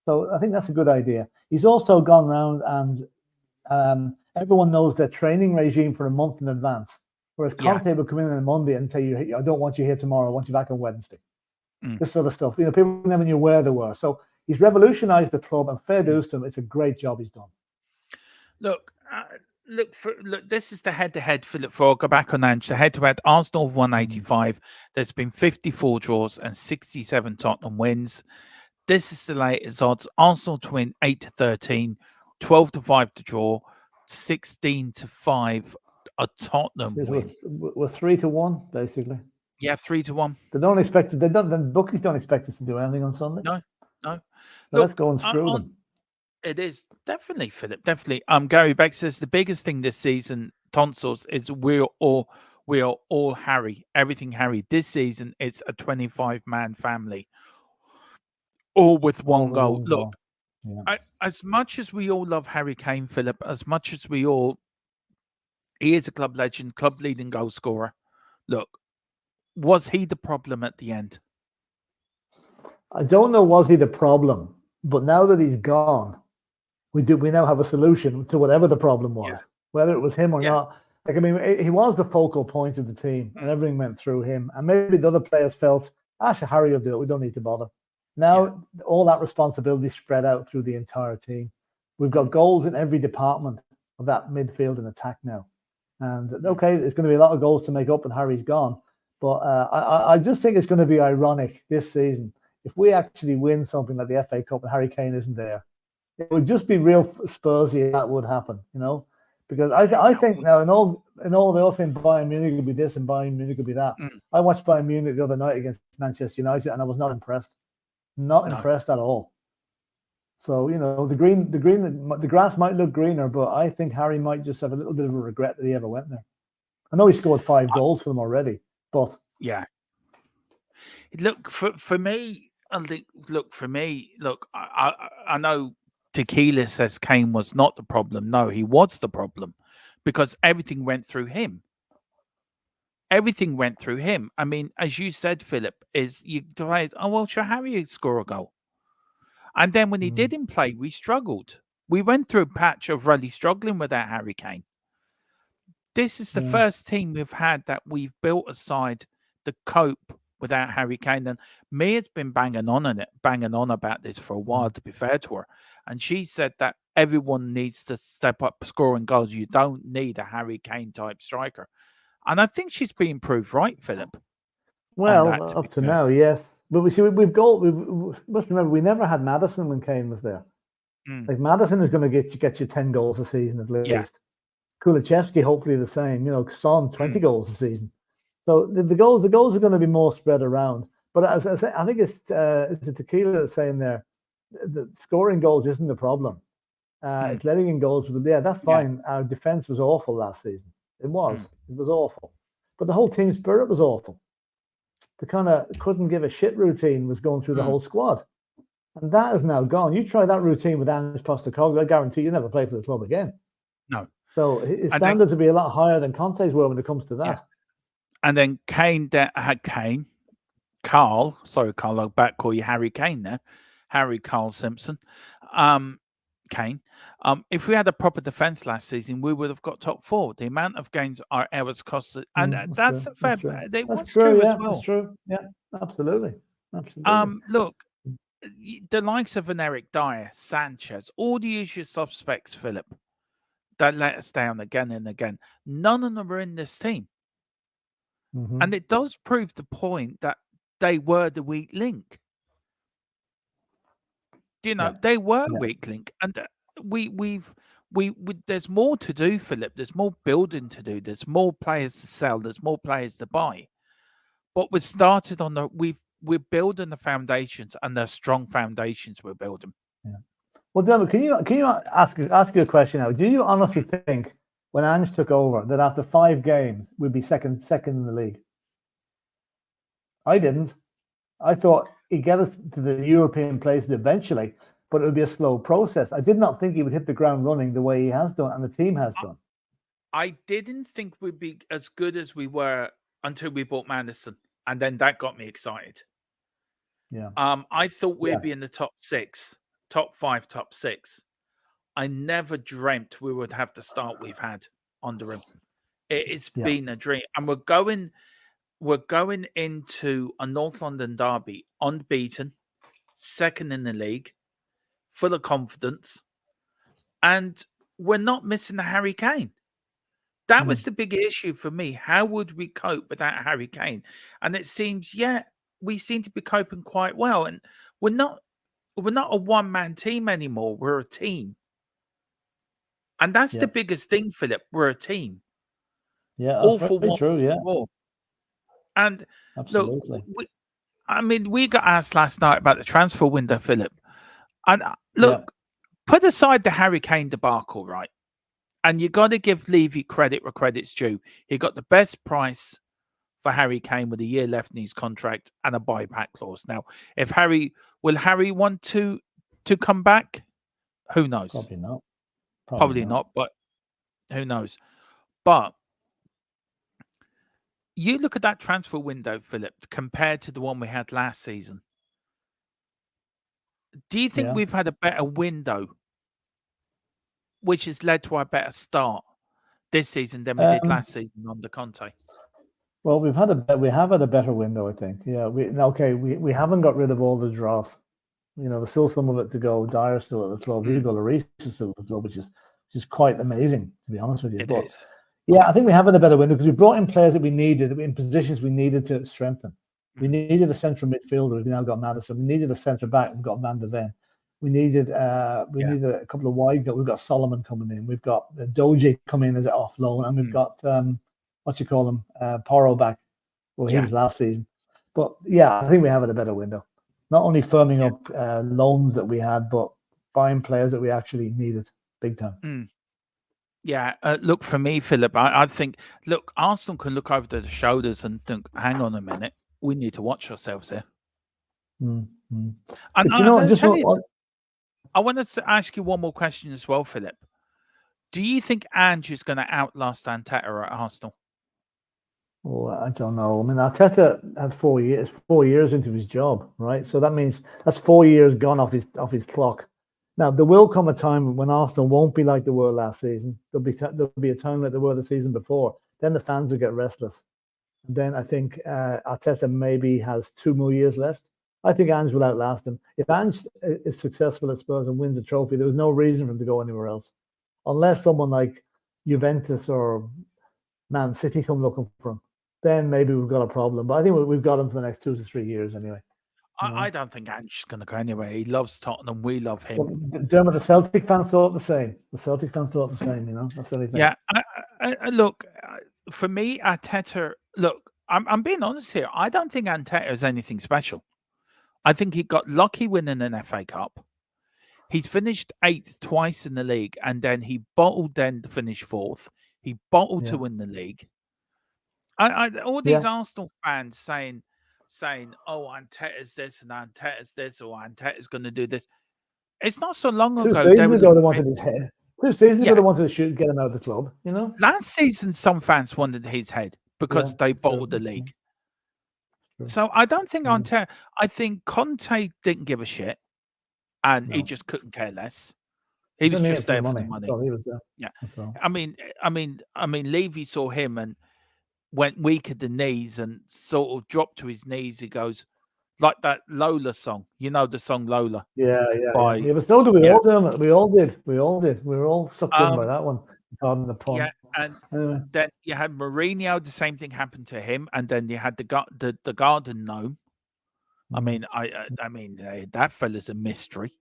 So I think that's a good idea. He's also gone around and everyone knows their training regime for a month in advance. Whereas Conte would come in on Monday and tell you, I don't want you here tomorrow. I want you back on Wednesday. This sort of stuff. People never knew where they were. So he's revolutionized the club, and fair dues to him. It's a great job he's done. Look, this is the head-to-head, Philip, for I'll go back on Ange. The head-to-head, Arsenal 185. There's been 54 draws and 67 Tottenham wins. This is the latest odds. Arsenal to win 8-13, 12-5 to draw, 16-5 a Tottenham win. We're 3-1, basically. Yeah, 3-1. The bookies don't expect us to do anything on Sunday. No. So let's go and screw them. It is definitely, Philip. Definitely. Gary Beck says the biggest thing this season, tonsils, is we are all Harry. Everything Harry. This season, it's a 25-man family, all with one goal. Look, as much as we all love Harry Kane, Philip, as much as he is a club legend, club leading goal scorer. Look, was he the problem at the end? I don't know, was he the problem? But now that he's gone, we now have a solution to whatever the problem was, Yeah. whether it was him or Yeah. not. Like, I mean, he was the focal point of the team, and everything went through him. And maybe the other players felt, Harry will do it. We don't need to bother. Now, all that responsibility spread out through the entire team. We've got goals in every department of that midfield and attack now. And okay, there's going to be a lot of goals to make up, and Harry's gone. But I just think it's going to be ironic this season if we actually win something like the FA Cup and Harry Kane isn't there. It would just be real Spursy if that would happen, because I think now in all they all think Bayern Munich could be this and Bayern Munich could be that. I watched Bayern Munich the other night against Manchester United and I was not impressed, impressed at all. So the grass might look greener, but I think Harry might just have a little bit of a regret that he ever went there. I know he scored 5 goals for them already, but yeah. Look for me. I know Tequila says Kane was not the problem. No, he was the problem because everything went through him. Everything went through him. I mean, as you said, Philip, sure, Harry score a goal. And then when he didn't play, we struggled. We went through a patch of really struggling without Harry Kane. This is the first team we've had that we've built a side to cope without Harry Kane. And Mia's been banging on about this for a while, to be fair to her. And she said that everyone needs to step up scoring goals. You don't need a Harry Kane type striker. And I think she's being proved right, Philip. Well, up to now, yes. But we must remember we never had Maddison when Kane was there. Like Maddison is going to get you 10 goals a season at least. Yeah. Kulichevsky hopefully the same. Son 20 goals a season. So the goals are going to be more spread around. But as I say, I think it's Tequila that's saying there, the scoring goals isn't the problem. It's letting in goals. That's fine. Yeah. Our defense was awful last season. It was awful. But the whole team spirit was awful. The kind of couldn't give a shit routine was going through the whole squad. And that is now gone. You try that routine with Ange Postecoglou, I guarantee you never play for the club again. No. So his standards would be a lot higher than Conte's were when it comes to that. Yeah. And then Carl, I'll back call you Harry Kane now. Harry Carl Simpson. Kane. If we had a proper defense last season, we would have got top 4. The amount of games our errors costed, and that's a fair. That's true as well. That's true. Yeah, absolutely. Look, the likes of an Eric Dyer, Sanchez, all the usual suspects, Philip, that let us down again and again. None of them are in this team, and it does prove the point that they were the weak link. They were weak link, and there's more to do, Philip. There's more building to do. There's more players to sell. There's more players to buy. But we started on we're building the foundations, and they're strong foundations we're building. Yeah. Well, Dermot, can you ask you a question now? Do you honestly think when Ange took over that after 5 games we'd be second in the league? I didn't. I thought he'd get us to the European places eventually, but it would be a slow process. I did not think he would hit the ground running the way he has done and the team has done. I didn't think we'd be as good as we were until we bought Maddison, and then that got me excited. Yeah. I thought we'd be in the top 6, top 5, top 6. I never dreamt we would have the start we've had under him. It's been a dream, and we're going into a North London derby unbeaten, second in the league, full of confidence, and we're not missing the Harry Kane. That was the big issue for me. How would we cope without Harry Kane? And it seems, we seem to be coping quite well. And we're not a one-man team anymore. We're a team. And that's the biggest thing, Philip. We're a team. Yeah, all for one. True, yeah. And absolutely. Look, we got asked last night about the transfer window, Philip. And look, put aside the Harry Kane debacle, right? And you got to give Levy credit where credit's due. He got the best price for Harry Kane with a year left in his contract and a buyback clause. Now, will Harry want to come back? Who knows? Probably not. Probably not, but who knows? But you look at that transfer window, Philip, compared to the one we had last season. Do you think we've had a better window which has led to a better start this season than we did last season under Conte? Well, we have had a better window, I think. Yeah, we haven't got rid of all the dross. There's still some of it to go. Dyer's still at the club. Hugo Lloris is still at the club, which is quite amazing, to be honest with you. It is. Yeah, I think we have had a better window because we brought in players that we needed in positions we needed to strengthen. We needed a central midfielder. We've now got Madison. We needed a centre back. We've got Van der Ven. We needed needed a couple of wide. We've got Solomon coming in. We've got Doji coming in as an off loan, and we've got Porro back. Well, he was last season. But yeah, I think we have had a better window. Not only firming up loans that we had, but buying players that we actually needed big time. Yeah, look, for me, Philip, I think, look, Arsenal can look over their shoulders and think, hang on a minute, we need to watch ourselves here. And I wanted to ask you one more question as well, Philip. Do you think Ange is going to outlast Arteta at Arsenal? Oh, I don't know. I mean, Arteta had 4 years into his job, right? So that means that's 4 years gone off his clock. Now, there will come a time when Arsenal won't be like they were last season. There'll be a time like they were the season before. Then the fans will get restless. And then I think Arteta maybe has 2 more years left. I think Ange will outlast him. If Ange is successful at Spurs and wins a trophy, there was no reason for him to go anywhere else, unless someone like Juventus or Man City come looking for him. Then maybe we've got a problem. But I think we've got him for the next 2 to 3 years anyway. I don't think Ange is going to go anywhere. He loves Tottenham. We love him. Well, Dermot, the Celtic fans thought the same. That's what they think. Yeah, look, for me, Arteta, look, I'm being honest here. I don't think Arteta is anything special. I think he got lucky winning an FA Cup. He's finished 8th twice in the league, and then he bottled then to finish 4th. He bottled to win the league. All these Arsenal fans saying, "Oh, Arteta's this and Arteta's this, or Arteta's going to do this." It's not so long ago. 2 seasons ago, they wanted his head. 2 seasons ago, they wanted to get him out of the club. Last season, some fans wanted his head because they bottled the league. So I don't think Arteta. I think Conte didn't give a shit, and he just couldn't care less. He was just there for the money. Well, he was there. Yeah, I mean, Levy saw him and went weak at the knees and sort of dropped to his knees. He goes like that Lola song, the song Lola. Yeah. But so did we all, Dermot. We all did. We were all sucked in by that one. Pardon the pun. Yeah, and then you had Mourinho. The same thing happened to him, and then you had the Garden Gnome. I mean, that fella's a mystery.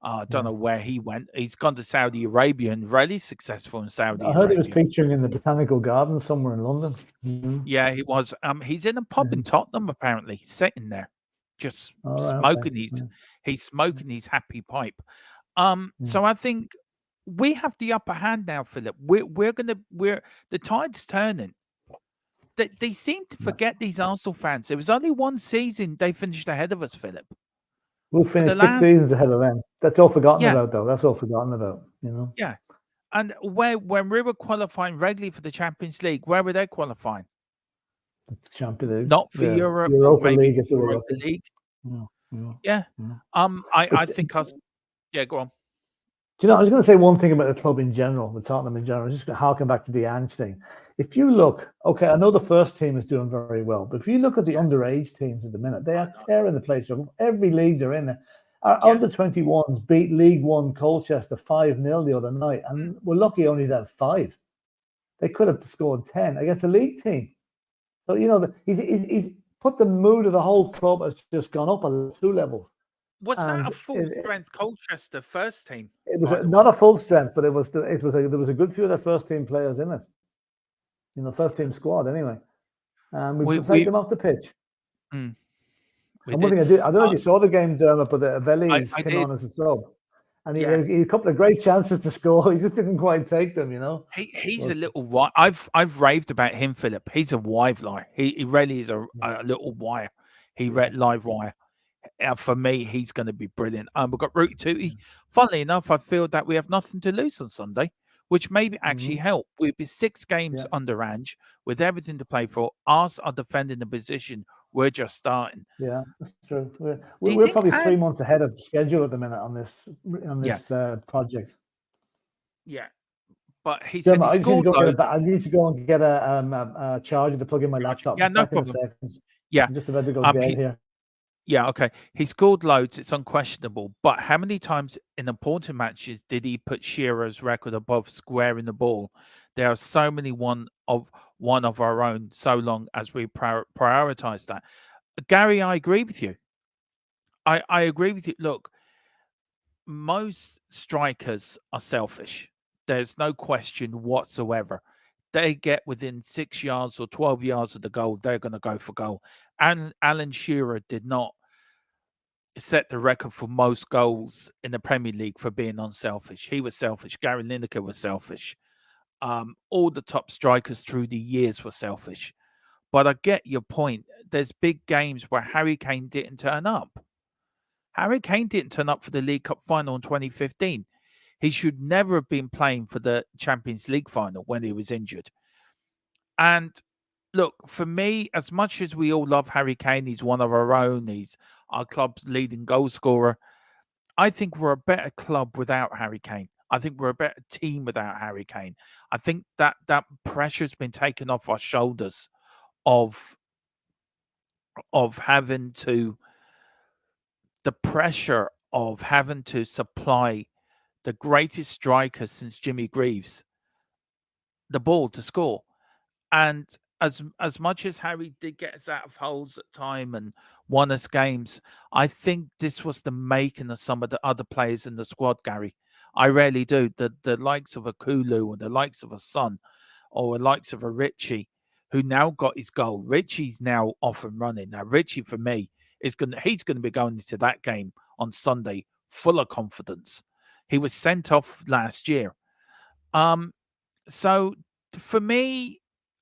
I don't know where he went. He's gone to Saudi Arabia and really successful in Saudi Arabia. I heard he was featuring in the Botanical Gardens somewhere in London. Yeah, he was. He's in a pub in Tottenham, apparently, sitting there, just smoking. He's smoking his happy pipe. So I think we have the upper hand now, Philip. The tide's turning. They seem to forget these Arsenal fans. It was only 1 season they finished ahead of us, Philip. We'll finish 6 seasons ahead of them. That's all forgotten about, though. That's all forgotten about, Yeah. And when we were qualifying regularly for the Champions League, where were they qualifying? The Champions League. Not for Europe. Europa League, if they were Europa lucky. League. Yeah. I think go on. Do I was going to say one thing about the club in general, with Tottenham in general, just to harken back to the Ange thing. If you look, okay, I know the first team is doing very well, but if you look at the underage teams at the minute, they are tearing the place from every league they're in. Our under-21s beat League One Colchester 5-0 the other night, and we're lucky only that 5. They could have scored 10 against the league team. So, he's put the mood of the whole club has just gone up 2 levels. Was that a full-strength Colchester first team? It was not a full strength, but there was a good few of their first team players in it. First team squad anyway. And we take them off the pitch. And one thing I don't know if you saw the game, Dermot, but Veliz came on as a sub. And he had a couple of great chances to score. He just didn't quite take them, He's a little wire. I've raved about him, Philip. He's a wire. He really is a little wire. Live wire. For me, he's going to be brilliant. We've got Rooty Tooty. Funnily enough, I feel that we have nothing to lose on Sunday, which maybe actually help. We'll be 6 games under Ange with everything to play for. Us are defending the position. We're just starting. Yeah, that's true. We're probably 3 months ahead of schedule at the minute on this project. Yeah, but he said he I scored loads. I need to go and get a charger to plug in my laptop. Yeah, Just no back in a problem. second. Yeah, I'm just about to go dead here. yeah, okay. He scored loads. It's unquestionable. But how many times in important matches did he put Shearer's record above squaring the ball? There are so many one of our own. So long as we prioritize that, Gary, I agree with you. I agree with you. Look, most strikers are selfish. There's no question whatsoever. They get within 6 yards or 12 yards of the goal, they're going to go for goal. And Alan Shearer did not set the record for most goals in the Premier League for being unselfish. He was selfish. Gary Lineker was selfish. All the top strikers through the years were selfish. But I get your point. There's big games where Harry Kane didn't turn up. Harry Kane didn't turn up for the League Cup final in 2015. He should never have been playing for the Champions League final when he was injured. And look, for me, as much as we all love Harry Kane, he's one of our own, he's our club's leading goal scorer. I think we're a better club without Harry Kane. I think we're a better team without Harry Kane. I think that pressure's been taken off our shoulders of having to the pressure of having to supply the greatest striker since Jimmy Greaves the ball to score. And as much as Harry did get us out of holes at time and won us games, I think this was the making of some of the other players in the squad, Gary. I really do. The likes of a Kulu or the likes of a Son or the likes of a Richie, who now got his goal. Richie's now off and running. Now, Richie, for me, he's going to be going into that game on Sunday full of confidence. He was sent off last year. So for me,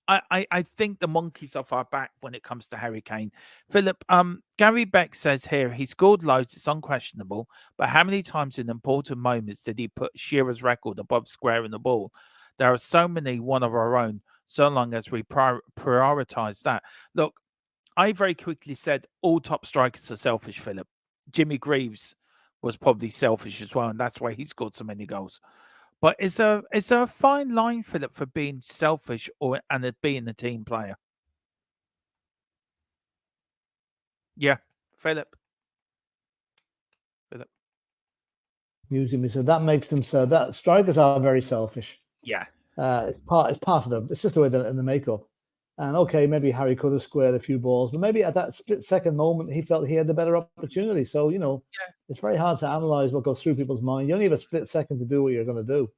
I think the monkey's off our back when it comes to Harry Kane. Philip, Gary Beck says here he scored loads, it's unquestionable, but how many times in important moments did he put Shearer's record above squaring the ball? There are so many one of our own, so long as we prioritize that. Look, I very quickly said all top strikers are selfish, Philip. Jimmy Greaves was probably selfish as well, and that's why he scored so many goals. But is there a fine line, Philip, for being selfish and it being a team player? Yeah, Philip. Using me, so that makes them so that strikers are very selfish. Yeah, it's part of them. It's just the way they're in the makeup. And okay, maybe Harry could have squared a few balls, but maybe at that split second moment he felt he had the better opportunity. So it's very hard to analyze what goes through people's mind. You only have a split second to do what you're going to do,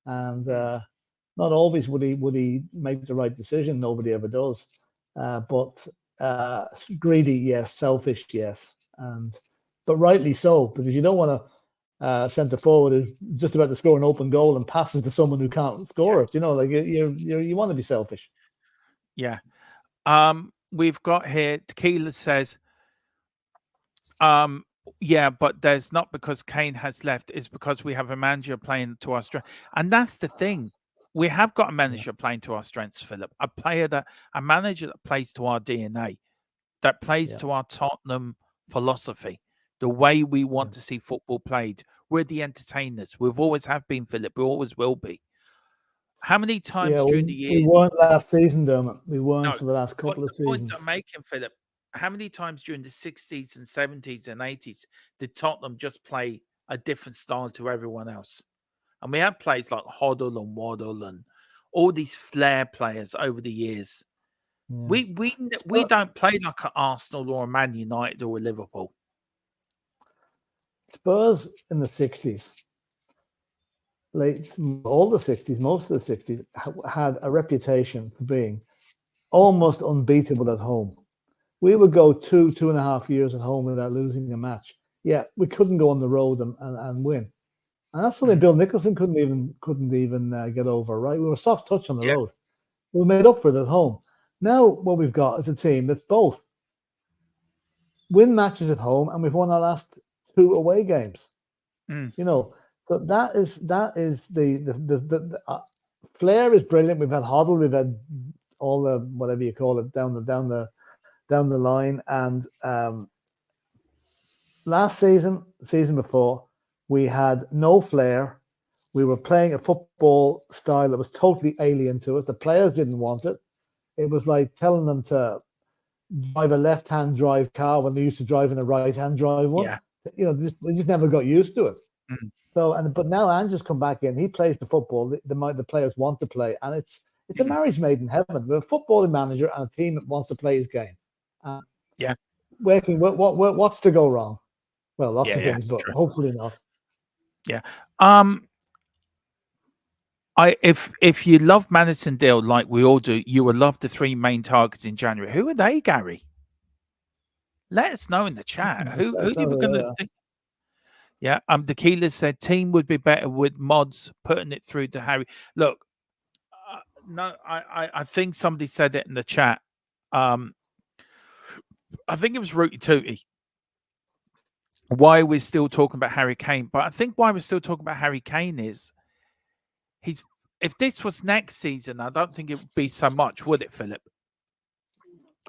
and not always would he make the right decision. Nobody ever does. But greedy, yes. Selfish, yes. But rightly so, because you don't want to centre forward who's just about to score an open goal and passes to someone who can't score it. You want to be selfish. Yeah. We've got here, Tequila says, yeah, but there's not because Kane has left, it's because we have a manager playing to our strength. And that's the thing. We have got a manager playing to our strengths, Philip. A manager that plays to our DNA, that plays to our Tottenham philosophy, the way we want to see football played. We're the entertainers. We've always have been, Philip. We always will be. How many times during the year? We weren't last season, Dermot. We weren't for the last couple of seasons. The point I'm making, Philip, how many times during the 60s and 70s and 80s did Tottenham just play a different style to everyone else? And we had players like Hoddle and Waddle and all these flair players over the years. Yeah. We don't play like an Arsenal or a Man United or a Liverpool. Spurs in the 60s, all the 60s, most of the 60s, had a reputation for being almost unbeatable at home. We would go 2.5 years at home without losing a match. Yeah, we couldn't go on the road and win. And that's something Bill Nicholson couldn't even get over, right? We were soft touch on the road. We made up for it at home. Now what we've got is a team that's both win matches at home, and we've won our last 2 away games. So that is the flair is brilliant. We've had Hoddle, we've had all the whatever you call it down the line, and last season before we had no flair. We were playing a football style that was totally alien to us. The players didn't want it. It was like telling them to drive a left-hand drive car when they used to drive in a right-hand drive one. Yeah. They just never got used to it. Mm. But now Ange has come back in. He plays the football the players want to play, and it's a marriage made in heaven. We're a footballing manager and a team that wants to play his game. Yeah. What's to go wrong? Well, lots of things, but true. hopefully not. Yeah. If you love Madison Deal like we all do, you will love the 3 main targets in January. Who are they, Gary? Let us know in the chat. Who you were going to think? Yeah. Tequila said team would be better with mods putting it through to Harry. Look, no, I think somebody said it in the chat. I think it was Rooty Tooty. Why we're still talking about Harry Kane, but I think why we're still talking about Harry Kane is if this was next season, I don't think it would be so much, would it, Philip?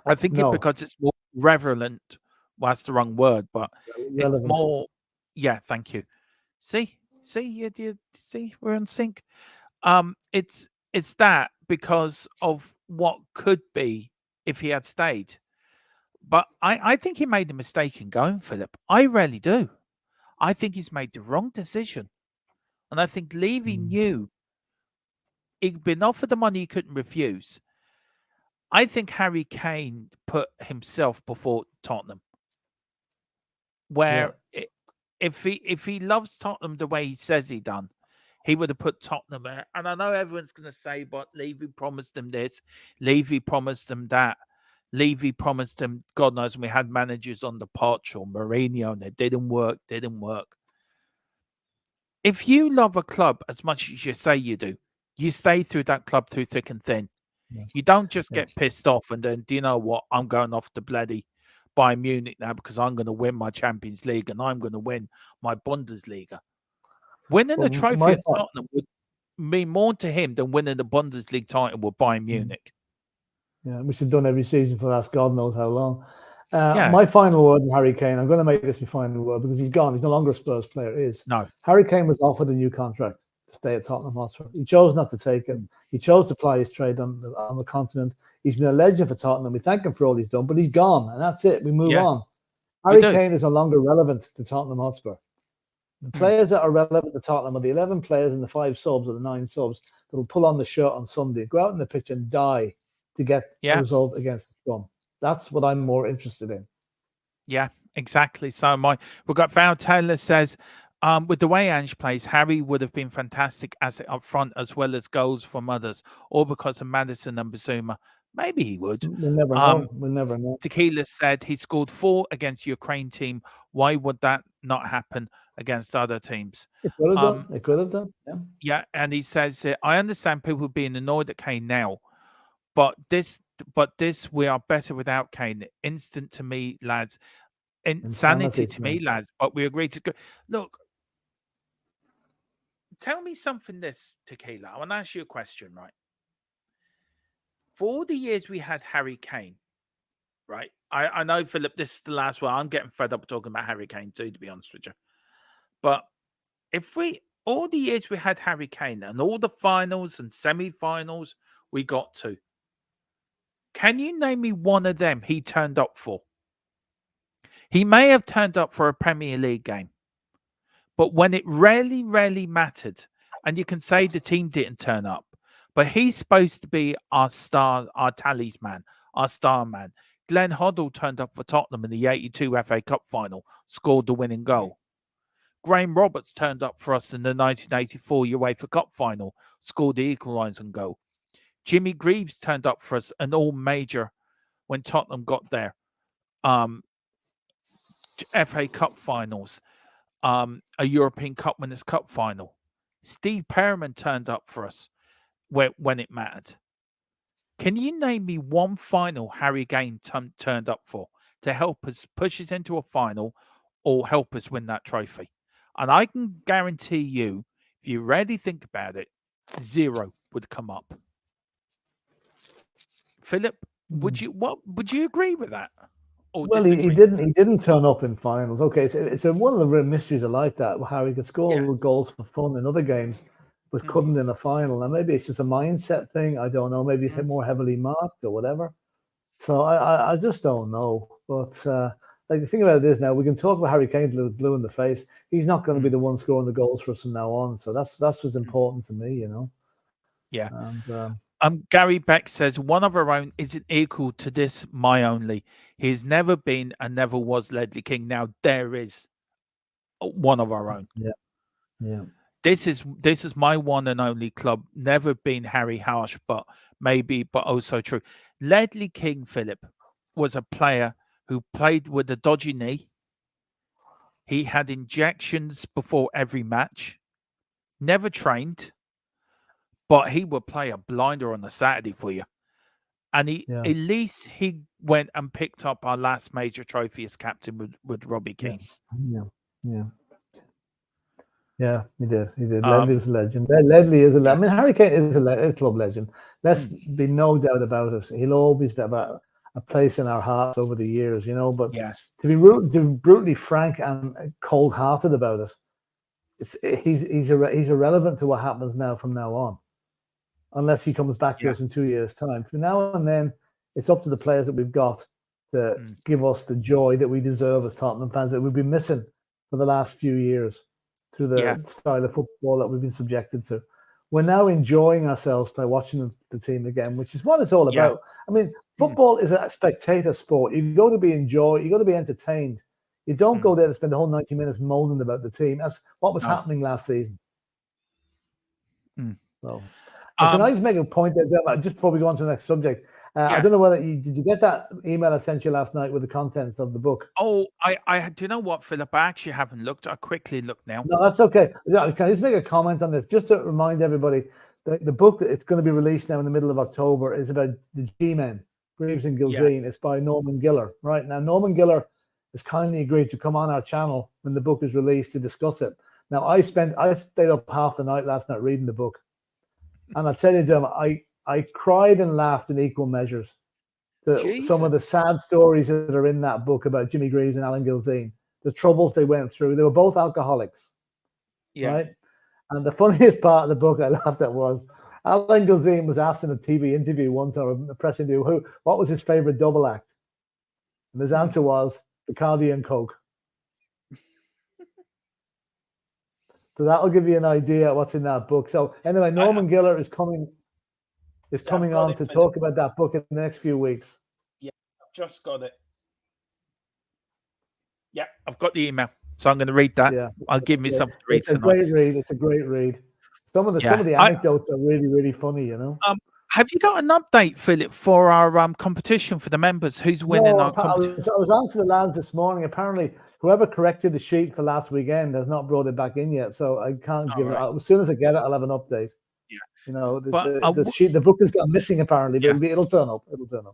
I think because it's more relevant. Well, that's the wrong word, but it's more. Yeah, thank you. See, you see, we're in sync. It's that because of what could be if he had stayed. But I think he made a mistake in going, Philip. I really do. I think he's made the wrong decision. And I think Levy knew he'd been offered the money he couldn't refuse. I think Harry Kane put himself before Tottenham. Where if he loves Tottenham the way he says he done, he would have put Tottenham there. And I know everyone's going to say, but Levy promised them this. Levy promised them that. Levy promised them, God knows, we had managers on the potch or Mourinho, and it didn't work. If you love a club as much as you say you do, you stay through that club through thick and thin. Yes. You don't just get pissed off and then, do you know what? I'm going off to bloody Bayern Munich now because I'm going to win my Champions League and I'm going to win my Bundesliga. Winning the trophy at Tottenham would mean more to him than winning the Bundesliga title with Bayern Munich. Yeah, which is done every season for the last God knows how long. My final word on Harry Kane, I'm going to make this my final word because he's gone. He's no longer a Spurs player. No. Harry Kane was offered a new contract to stay at Tottenham Hotspur. He chose not to take it. He chose to ply his trade on the continent. He's been a legend for Tottenham. We thank him for all he's done, but he's gone, and that's it. We move on. Harry Kane is no longer relevant to Tottenham Hotspur. The players that are relevant to Tottenham are the 11 players and the 5 subs or the 9 subs that will pull on the shirt on Sunday, go out on the pitch and die to get a result against the Scum. That's what I'm more interested in. Yeah, exactly. So we've got Val Taylor says, with the way Ange plays, Harry would have been fantastic asset up front as well as goals from others, all because of Maddison and Bazuma. Maybe he would. We'll never know. We'll never know. Tequila said he scored 4 against Ukraine team. Why would that not happen against other teams? It could have done. It could have done. Yeah, and he says, I understand people being annoyed at Kane now, but this we are better without Kane. Instant to me, lads. Insanity to me, lads. But we agreed to go. Look, tell me something, Tequila. I want to ask you a question, right? For all the years we had Harry Kane, right? I know, Philip, this is the last one. I'm getting fed up talking about Harry Kane too, to be honest with you. But all the years we had Harry Kane and all the finals and semi-finals we got to, can you name me one of them he turned up for? He may have turned up for a Premier League game, but when it really, really mattered, and you can say the team didn't turn up, but he's supposed to be our star, our talisman, our star man. Glenn Hoddle turned up for Tottenham in the 82 FA Cup final, scored the winning goal. Graham Roberts turned up for us in the 1984 UEFA Cup final, scored the equalising goal. Jimmy Greaves turned up for us an all-major when Tottenham got there. FA Cup finals, a European Cup Winners' Cup final. Steve Perriman turned up for us when it mattered. Can you name me one final Harry Kane turned up for to help us push us into a final or help us win that trophy? And I can guarantee you, if you really think about it, 0 would come up. Philip, would you agree with that? Well, he didn't turn up in finals. Okay, it's one of the real mysteries I like that how he could score goals for fun in other games, but couldn't in the final. Now maybe it's just a mindset thing. I don't know. Maybe it's more heavily marked or whatever. So I just don't know. But like the thing about it is now we can talk about Harry Kane till blue in the face. He's not going to be the one scoring the goals for us from now on. So that's what's important to me, you know. Yeah. And Gary Beck says one of our own isn't equal to this. My only. He's never been and never was Ledley King. Now there is one of our own. Yeah. Yeah. This is my one and only club. Never been Harry Harsh, but also true. Ledley King, Philip, was a player who played with a dodgy knee. He had injections before every match. Never trained, but he would play a blinder on a Saturday for you. And at least he went and picked up our last major trophy as captain with Robbie Keane. Yeah, he did. Ledley was a legend. Ledley is a legend. I mean, Harry Kane is a club legend. Let's be no doubt about it. He'll always be about a place in our hearts over the years, you know. But to be brutally frank and cold-hearted about it, he's irrelevant to what happens from now on, unless he comes back to us in 2 years' time. From now and then, it's up to the players that we've got to give us the joy that we deserve as Tottenham fans that we've been missing for the last few years through the style of football that we've been subjected to. We're now enjoying ourselves by watching the team again, which is what it's all about. I mean, football is a spectator sport. You go to be enjoyed, you got to be entertained. You don't go there to spend the whole 90 minutes moaning about the team. That's what was happening last season. So, can I just make a point there, just before we go on to the next subject? I don't know whether did you get that email I sent you last night with the contents of the book? Oh, I do you know what, Philip? I actually haven't looked. I quickly looked now. No, that's okay. Can I just make a comment on this? Just to remind everybody, the book that it's going to be released now in the middle of October is about the G-men, Greaves and Gilzean. It's by Norman Giller. Right now, Norman Giller has kindly agreed to come on our channel when the book is released to discuss it. Now, I stayed up half the night last night reading the book, and I'll tell you, Jim, I cried and laughed in equal measures. Some of the sad stories that are in that book about Jimmy Greaves and Alan Gilzean, the troubles they went through. They were both alcoholics, right? And the funniest part of the book I laughed at was Alan Gilzean was asked in a TV interview once, or a press interview, what was his favorite double act? And his answer was Bacardi and Coke. So that'll give you an idea of what's in that book. So anyway, Norman Giller is coming on to talk about that book in the next few weeks. Yeah, I've just got it. Yeah, I've got the email, so I'm going to read that. Yeah, I'll give me something to read tonight. It's a great read. Some of the anecdotes are really, really funny, you know. Have you got an update, Philip, for our competition for the members? Who's winning our competition? I was on to the lads this morning. Apparently, whoever corrected the sheet for last weekend has not brought it back in yet, so I can't give it. As soon as I get it, I'll have an update. Yeah, you know, the sheet, the book has got missing apparently, but it'll turn up.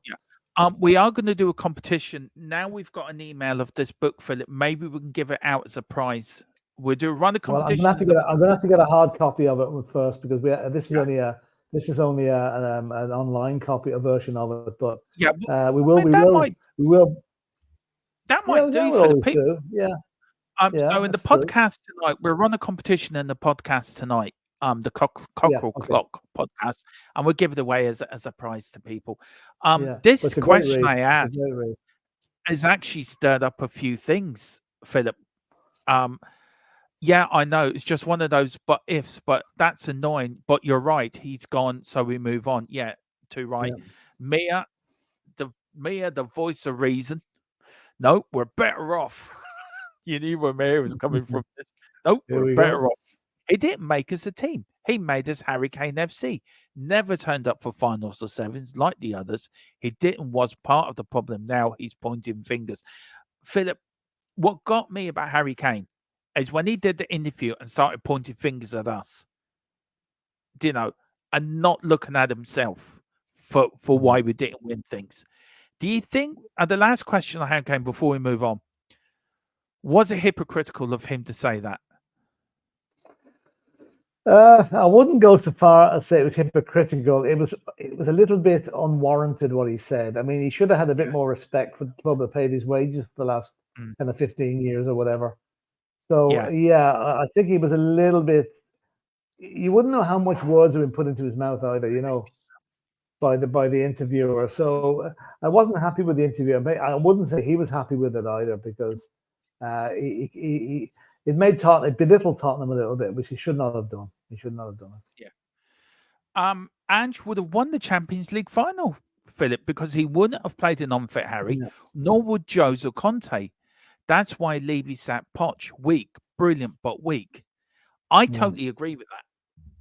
Yeah. We are going to do a competition. Now we've got an email of this book, Philip. Maybe we can give it out as a prize. We'll run a competition. Well, I'm gonna have to get a hard copy of it first, because this is only an online copy, a version of it. But we will. That might do for the people. So in the podcast tonight, we'll run a competition in the podcast tonight. The Cockerel Clock podcast, and we'll give it away as a prize to people. This question I asked has actually stirred up a few things, Philip. Yeah, I know it's just one of those but ifs, but that's annoying. But you're right, he's gone, so we move on. Yeah, too right. Yeah. Mia, the voice of reason. No, we're better off. You knew where Mia was coming from. This. No, we're better off. He didn't make us a team. He made us Harry Kane FC. Never turned up for finals or sevens like the others. He was part of the problem. Now he's pointing fingers. Philip, what got me about Harry Kane is when he did the interview and started pointing fingers at us, you know, and not looking at himself for why we didn't win things. Do you think, and the last question I had came before we move on, was it hypocritical of him to say that? I wouldn't go so far as say it was hypocritical. It was a little bit unwarranted what he said. I mean, he should have had a bit more respect for the club that paid his wages for the last 10 or 15 years or whatever. So I think he was a little bit you wouldn't know how much words have been put into his mouth either, you know, by the interviewer. So I wasn't happy with the interview. I wouldn't say he was happy with it either, because it made Tottenham, it belittled Tottenham a little bit, which he should not have done. He should not have done it. Yeah. Ange would have won the Champions League final, Philip, because he wouldn't have played an unfit Harry, nor would Jose Conte. That's why Levy sat Poch, weak, brilliant, but weak. I totally agree with that.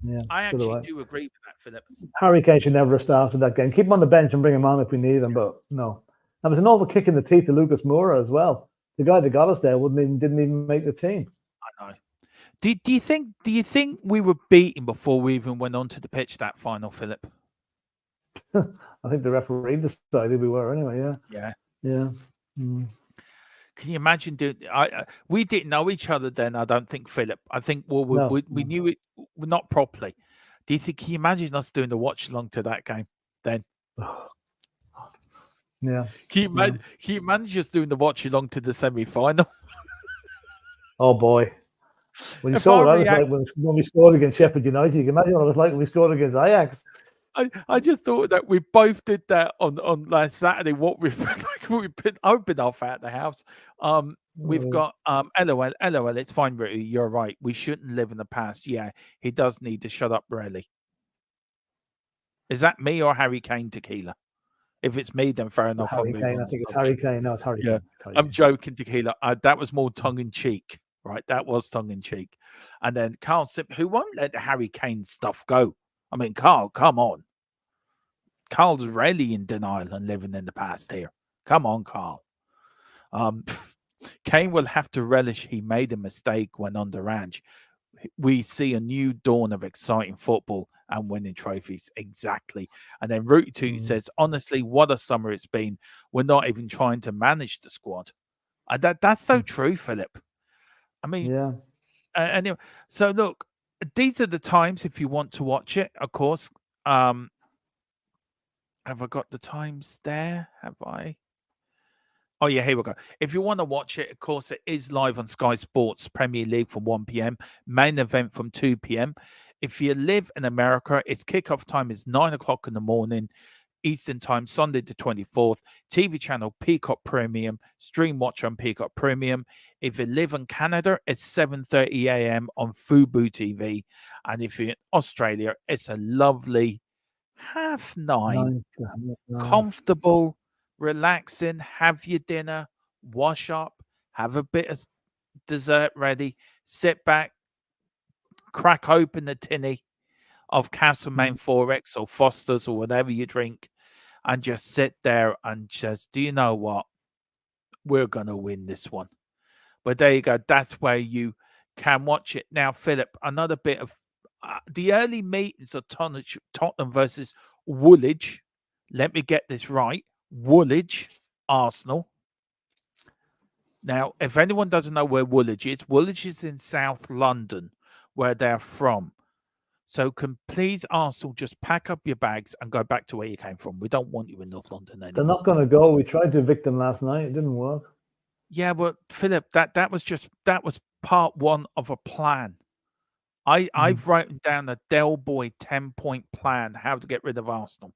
Yeah, I actually do agree with that, Philip. Harry Kane should never have started that game. Keep him on the bench and bring him on if we need him, but no. That was an awful kick in the teeth to Lucas Moura as well. The guy that got us there didn't even make the team. I know. Do you think we were beaten before we even went onto the pitch that final, Philip? I think the referee decided we were anyway. Yeah. Mm. Can you imagine doing? We didn't know each other then. I don't think, Philip. I think we knew it not properly. Do you think? Can you imagine us doing the watch along to that game then? Yeah. Can you imagine us doing the watch along to the semi-final? Oh boy! When you saw what I was like when we scored against Sheffield United, you can imagine what I was like when we scored against Ajax. I just thought that we both did that on last Saturday. What we've been open off at the house. We've got LOL. It's fine, Rudy. You're right. We shouldn't live in the past. Yeah, he does need to shut up, really. Is that me or Harry Kane tequila? If it's me, then fair enough. Harry Kane. I think it's Harry Kane. No, it's Harry Kane. I'm joking, tequila. That was more tongue in cheek, right? That was tongue in cheek. And then Carl Sip, who won't let the Harry Kane stuff go. I mean, Carl, come on. Carl's really in denial and living in the past here. Come on, Carl. Kane will have to relish he made a mistake when under Ange. We see a new dawn of exciting football and winning trophies. Exactly. And then Root 2 says, honestly, what a summer it's been. We're not even trying to manage the squad. That's so true, Philip. I mean, anyway, so look, these are the times if you want to watch it, of course. Have I got the times there? Have I? Oh, yeah, here we go. If you want to watch it, of course, it is live on Sky Sports Premier League from 1 p.m. Main event from 2 p.m. If you live in America, its kickoff time is 9 o'clock in the morning, Eastern Time, Sunday the 24th. TV channel Peacock Premium, stream watch on Peacock Premium. If you live in Canada, it's 7:30 a.m. on Fubo TV. And if you're in Australia, it's a lovely 9:30, comfortable, relaxing, have your dinner, wash up, have a bit of dessert ready, sit back, crack open the tinny of Castlemaine 4X or Foster's or whatever you drink, and just sit there and just, do you know what? We're going to win this one. But there you go. That's where you can watch it. Now, Philip, another bit of the early meetings of Tottenham versus Woolwich. Let me get this right. Woolwich, Arsenal. Now, if anyone doesn't know where Woolwich is in South London, where they're from. So can please, Arsenal, just pack up your bags and go back to where you came from. We don't want you in North London anymore. They're not going to go. We tried to evict them last night. It didn't work. Yeah, but Philip, that was part one of a plan. I've written down a Del Boy 10-point plan how to get rid of Arsenal.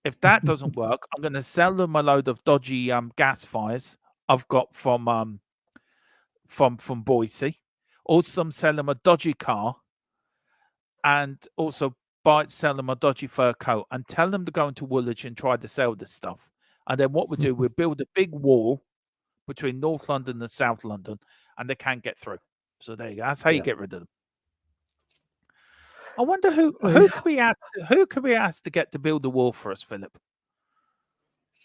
If that doesn't work, I'm going to sell them a load of dodgy gas fires I've got from Boise. Also, I'm selling them a dodgy car, and also sell them a dodgy fur coat, and tell them to go into Woolwich and try to sell this stuff. And then what we do, we build a big wall between North London and South London, and they can't get through. So there you go. That's how you get rid of them. I wonder who could we ask to get to build the wall for us, Philip?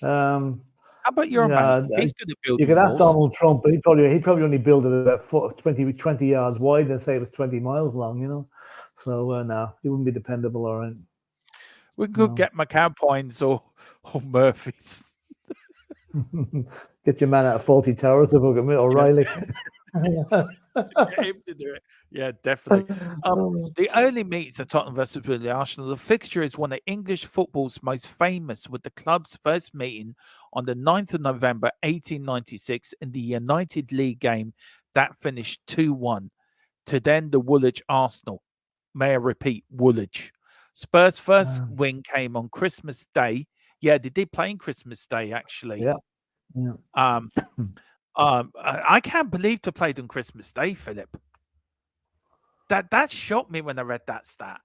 How about your man? He's going to build. You could ask Donald Trump, but he probably only built it about 20 yards wide and say it was 20 miles long. You know, so no, he wouldn't be dependable. All right. We could get McAlpines or Murphy's. Get your man out of Faulty Towers to book him, O'Reilly. Get him to do it. Yeah, definitely. The early meets of Tottenham versus Arsenal. The fixture is one of English football's most famous, with the club's first meeting on the 9th of November 1896 in the United League game that finished 2-1 to then the Woolwich Arsenal. may I repeat, Woolwich. Spurs' first win came on Christmas Day. Yeah, they did play on Christmas Day, actually. Yeah. I can't believe they played on Christmas Day, Philip. That shocked me when I read that stat.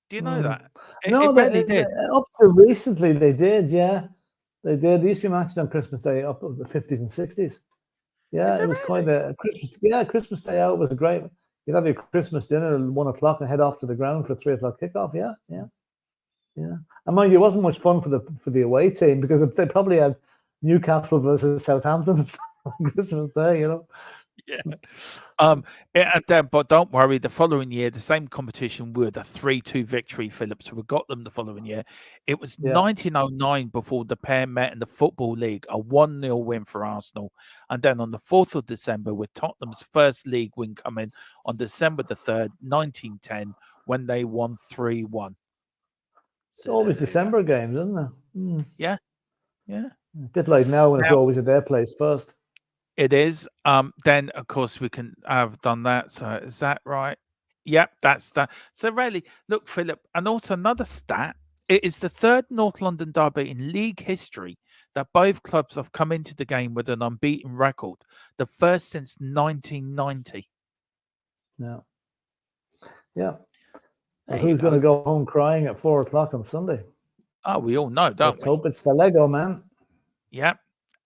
Do you know that? No, it really did. Up to recently, they did. Yeah, they did. They used to be matched on Christmas Day up of the 50s and 60s. Yeah, it was quite a Christmas. Yeah, Christmas Day out was great. You'd have your Christmas dinner at 1 o'clock and head off to the ground for a 3 o'clock kickoff. Yeah. And mind you, it wasn't much fun for the away team because they probably had Newcastle versus Southampton on Christmas Day. Yeah. But don't worry, the following year, the same competition with a 3-2 victory, Philip. So we got them the following year. It was 1909 before the pair met in the Football League, a 1-0 win for Arsenal. And then on the 4th of December, with Tottenham's first league win coming on December the 3rd, 1910, when they won 3-1. It's always December games, isn't it? Yeah. A bit like now when it's always at their place first. It is. Then, of course, we can have done that. So is that right? Yep, that's that. So really, look, Philip, and also another stat. It is the third North London derby in league history that both clubs have come into the game with an unbeaten record. The first since 1990. Yeah. Well, who's going to go home crying at 4 o'clock on Sunday? Oh, we all know, don't we? Let's hope it's the Lego man. Yep.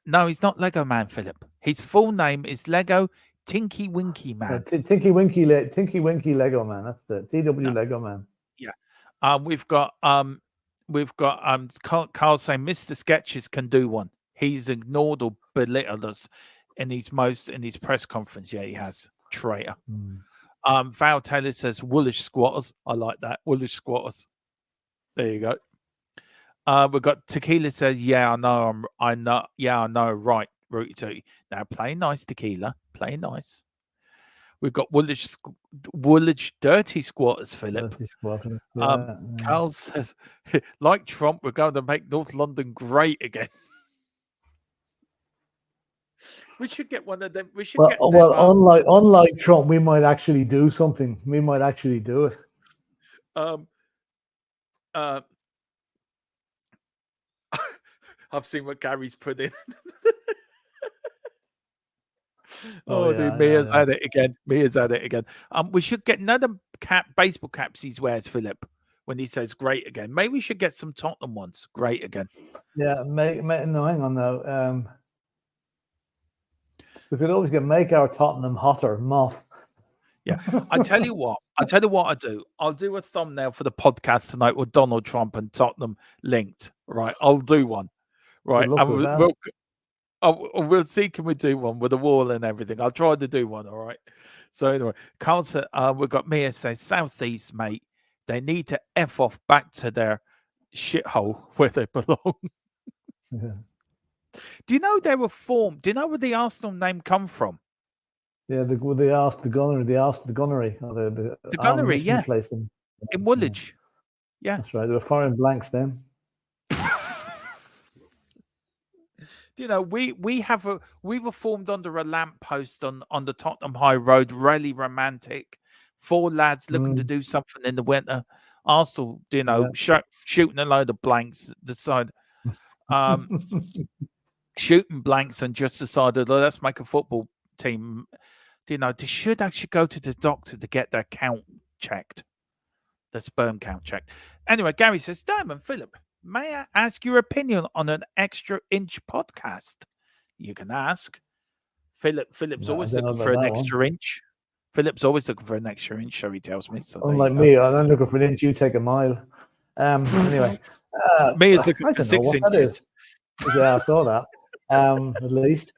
No, he's not Lego Man, Philip. His full name is Lego Tinky Winky Man. Tinky Winky Lego Man. That's the TW Lego Man. Yeah. We've got Carl saying Mr. Sketches can do one. He's ignored or belittled us in his press conference. Yeah, he has. Traitor. Val Taylor says Woolwich squatters. I like that. Woolwich squatters. There you go. We've got Tequila says, yeah, I know, right, Rooty Tooty. Now, play nice, Tequila, play nice. We've got Woolwich Dirty Squatters, Philip. Dirty Squatters, Carl says, like Trump, we're going to make North London great again. We should get one of them. We should get them, unlike Trump, we might actually do something. We might actually do it. I've seen what Gary's put in. Dude, Mia's at it again. We should get another baseball caps he wears, Philip, when he says great again. Maybe we should get some Tottenham ones. Great again. Yeah, no, hang on now. We could always make our Tottenham hotter, moth. Yeah. I tell you what I do. I'll do a thumbnail for the podcast tonight with Donald Trump and Tottenham linked. Right. I'll do one. Right. And we'll see, can we do one with a wall and everything? I'll try to do one. All right. So anyway, Carl said, we've got Mia says, Southeast, mate. They need to F off back to their shithole where they belong. Yeah. Do you know they were formed? Do you know where the Arsenal name come from? Yeah, they asked the gunnery, or the gunnery, yeah, place in Woolwich. Yeah, that's right. They were firing blanks then. You know, we were formed under a lamppost on the Tottenham High Road, really romantic. 4 lads looking to do something in the winter. Arsenal, shooting a load of blanks. Decided, shooting blanks, and just decided, let's make a football team. They should actually go to the doctor to get their count checked, the sperm count checked. Anyway, Gary says, Diamond Philip, may I ask your opinion on an extra inch podcast? You can ask. Philip's always looking for an extra inch. Philip's always looking for an extra inch, so he tells me. So unlike me, I'm looking for an inch, you take a mile. Anyway. Me is looking for 6 inches. Yeah, I saw that. At least.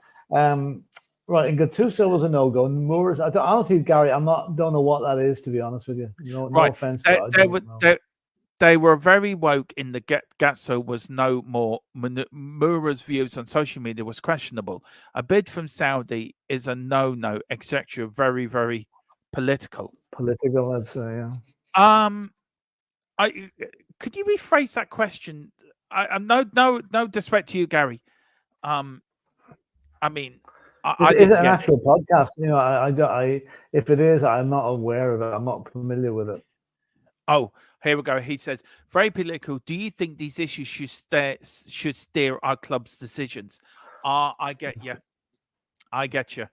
Right, and Gattuso was a no-go. Moores, honestly, Gary, don't know what that is, to be honest with you. No offense. They were very woke in the Gattuso was no more. Moura's views on social media was questionable. A bid from Saudi is a no-no, etc. Very, very political. Political, I'd say, yeah. Could you rephrase that question? No disrespect to you, Gary. I mean, I Is it didn't an get actual podcast? You know, if it is, I'm not aware of it. I'm not familiar with it. Oh, here we go. He says, very political. Do you think these issues should steer our club's decisions? I get you. I get you.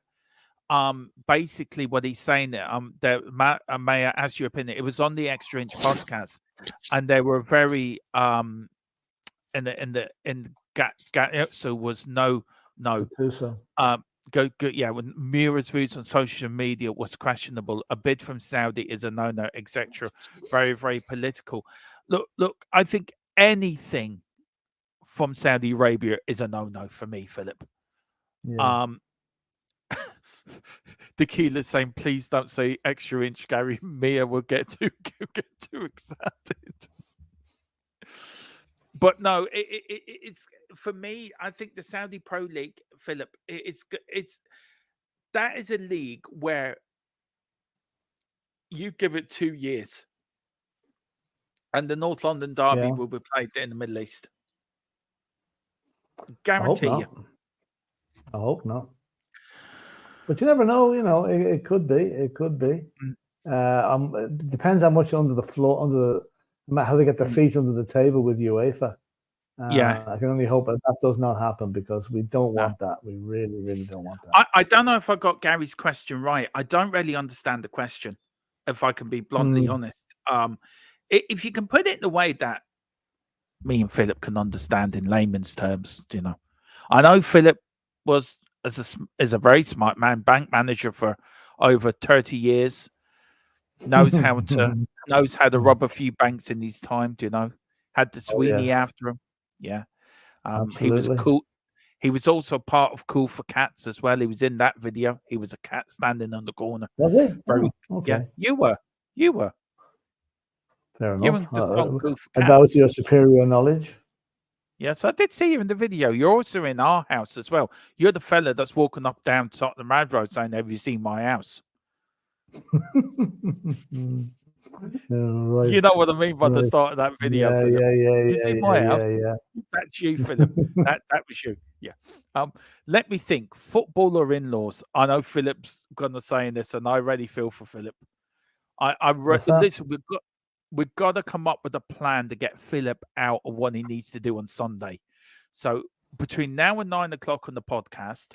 Basically, what he's saying there, may I ask your opinion? It was on the Extra Inch podcast, and they were very so was no go yeah, when Mira's views on social media was questionable, a bid from Saudi is a no, etc. Very, very political. Look, I think anything from Saudi Arabia is a no for me, Philip. Yeah. Tequila's saying, please don't say Extra Inch, Gary. Mia will get too excited. But no, it's for me. I think the Saudi Pro League, Philip, it's that is a league where you give it 2 years, and the North London Derby will be played in the Middle East. Guarantee you. I hope not. But you never know. You know, it could be. It could be. It depends how much under the floor, how they get their feet under the table with UEFA. I can only hope that does not happen, because we don't want that. We really, really don't want that. I don't know if I got Gary's question right. I don't really understand the question, if I can be bluntly honest. If you can put it in the way that me and Philip can understand in layman's terms, you know. I know Philip was is a very smart man, bank manager for over 30 years. Knows how to rob a few banks in his time, you know. Had the Sweeney after him. Yeah. He was cool. He was also part of Cool for Cats as well. He was in that video. He was a cat standing on the corner. Was he? Yeah, you were. Fair enough. You and the song Cool for Cats. About your superior knowledge. Yes, I did see you in the video. You're also in our house as well. You're the fella that's walking up down Tottenham Road saying, "Have you seen my house?" Right. You know what I mean by the start of that video. Yeah. You see my house? Yeah. That's you, Philip. that was you. Yeah. Let me think. Football or in-laws? I know Philip's gonna say this, and I already feel for Philip. Listen. We've got to come up with a plan to get Philip out of what he needs to do on Sunday. So between now and 9 o'clock on the podcast,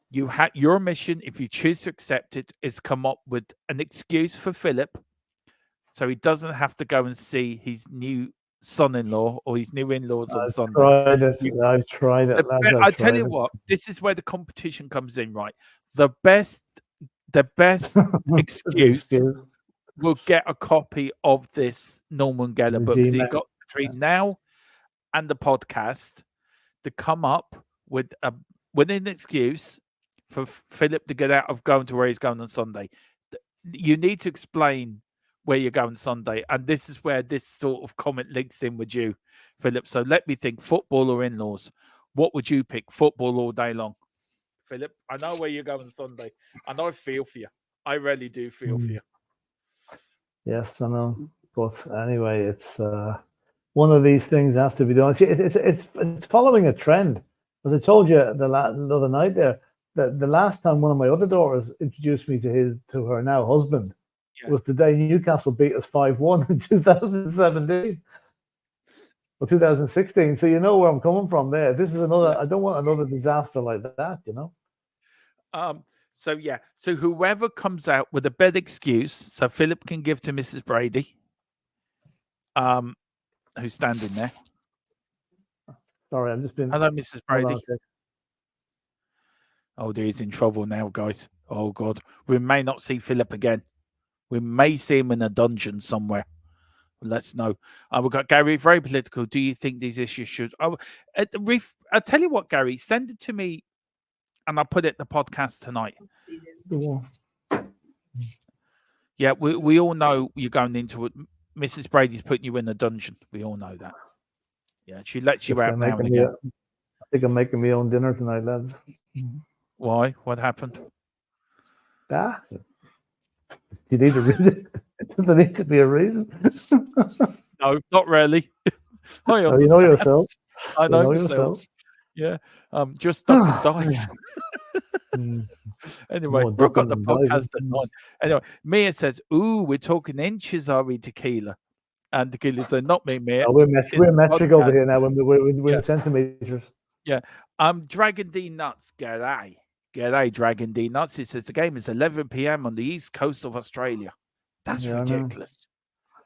your mission, if you choose to accept it, is come up with an excuse for Philip, so he doesn't have to go and see his new son-in-law or his new in-laws on Sunday. I've tried it. I tell you what, this is where the competition comes in, right? The best excuse will get a copy of this Norman Geller book. So you've got between now and the podcast to come up with an excuse for Philip to get out of going to where he's going on Sunday. You need to explain where you're going Sunday, and this is where this sort of comment links in with you, Philip. So let me think: football or in-laws? What would you pick? Football all day long, Philip. I know where you're going Sunday, and I feel for you. I really do feel for you. Yes, I know. But anyway, it's one of these things has to be done. It's following a trend. As I told you the other night there, that the last time one of my other daughters introduced me to her now husband was the day Newcastle beat us 5-1 in 2017 or 2016. So you know where I'm coming from there. This is another. I don't want another disaster like that. You know. So whoever comes out with a better excuse, so Philip can give to Mrs. Brady, who's standing there. Sorry, I'm just been. Hello, Mrs. Brady. Oh, he's in trouble now, guys. Oh God, we may not see Philip again. We may see him in a dungeon somewhere. Let's know. We've got Gary, very political. Do you think these issues should? I'll tell you what, Gary, send it to me. And I'll put it in the podcast tonight. Yeah, we all know you're going into it. Mrs. Brady's putting you in a dungeon. We all know that. Yeah, she lets you out now and again. I think I'm making my own dinner tonight, lads. Why? What happened? You need a reason. Does there need to be a reason? No, not really. You know yourself. I know yourself. Yeah, just duck and dive. Anyway, More we've got ducking the than podcast diving. at 9. Anyway, Mia says, "Ooh, we're talking inches, are we, Tequila?" And Tequila said, "Not me, Mia. Oh, we're It's metric podcast." over here now. We're Yeah. in centimeters. Yeah. Dragon D Nuts, g'day. G'day, Dragon D Nuts. It says the game is 11 p.m. on the east coast of Australia. That's Yeah, I know. ridiculous.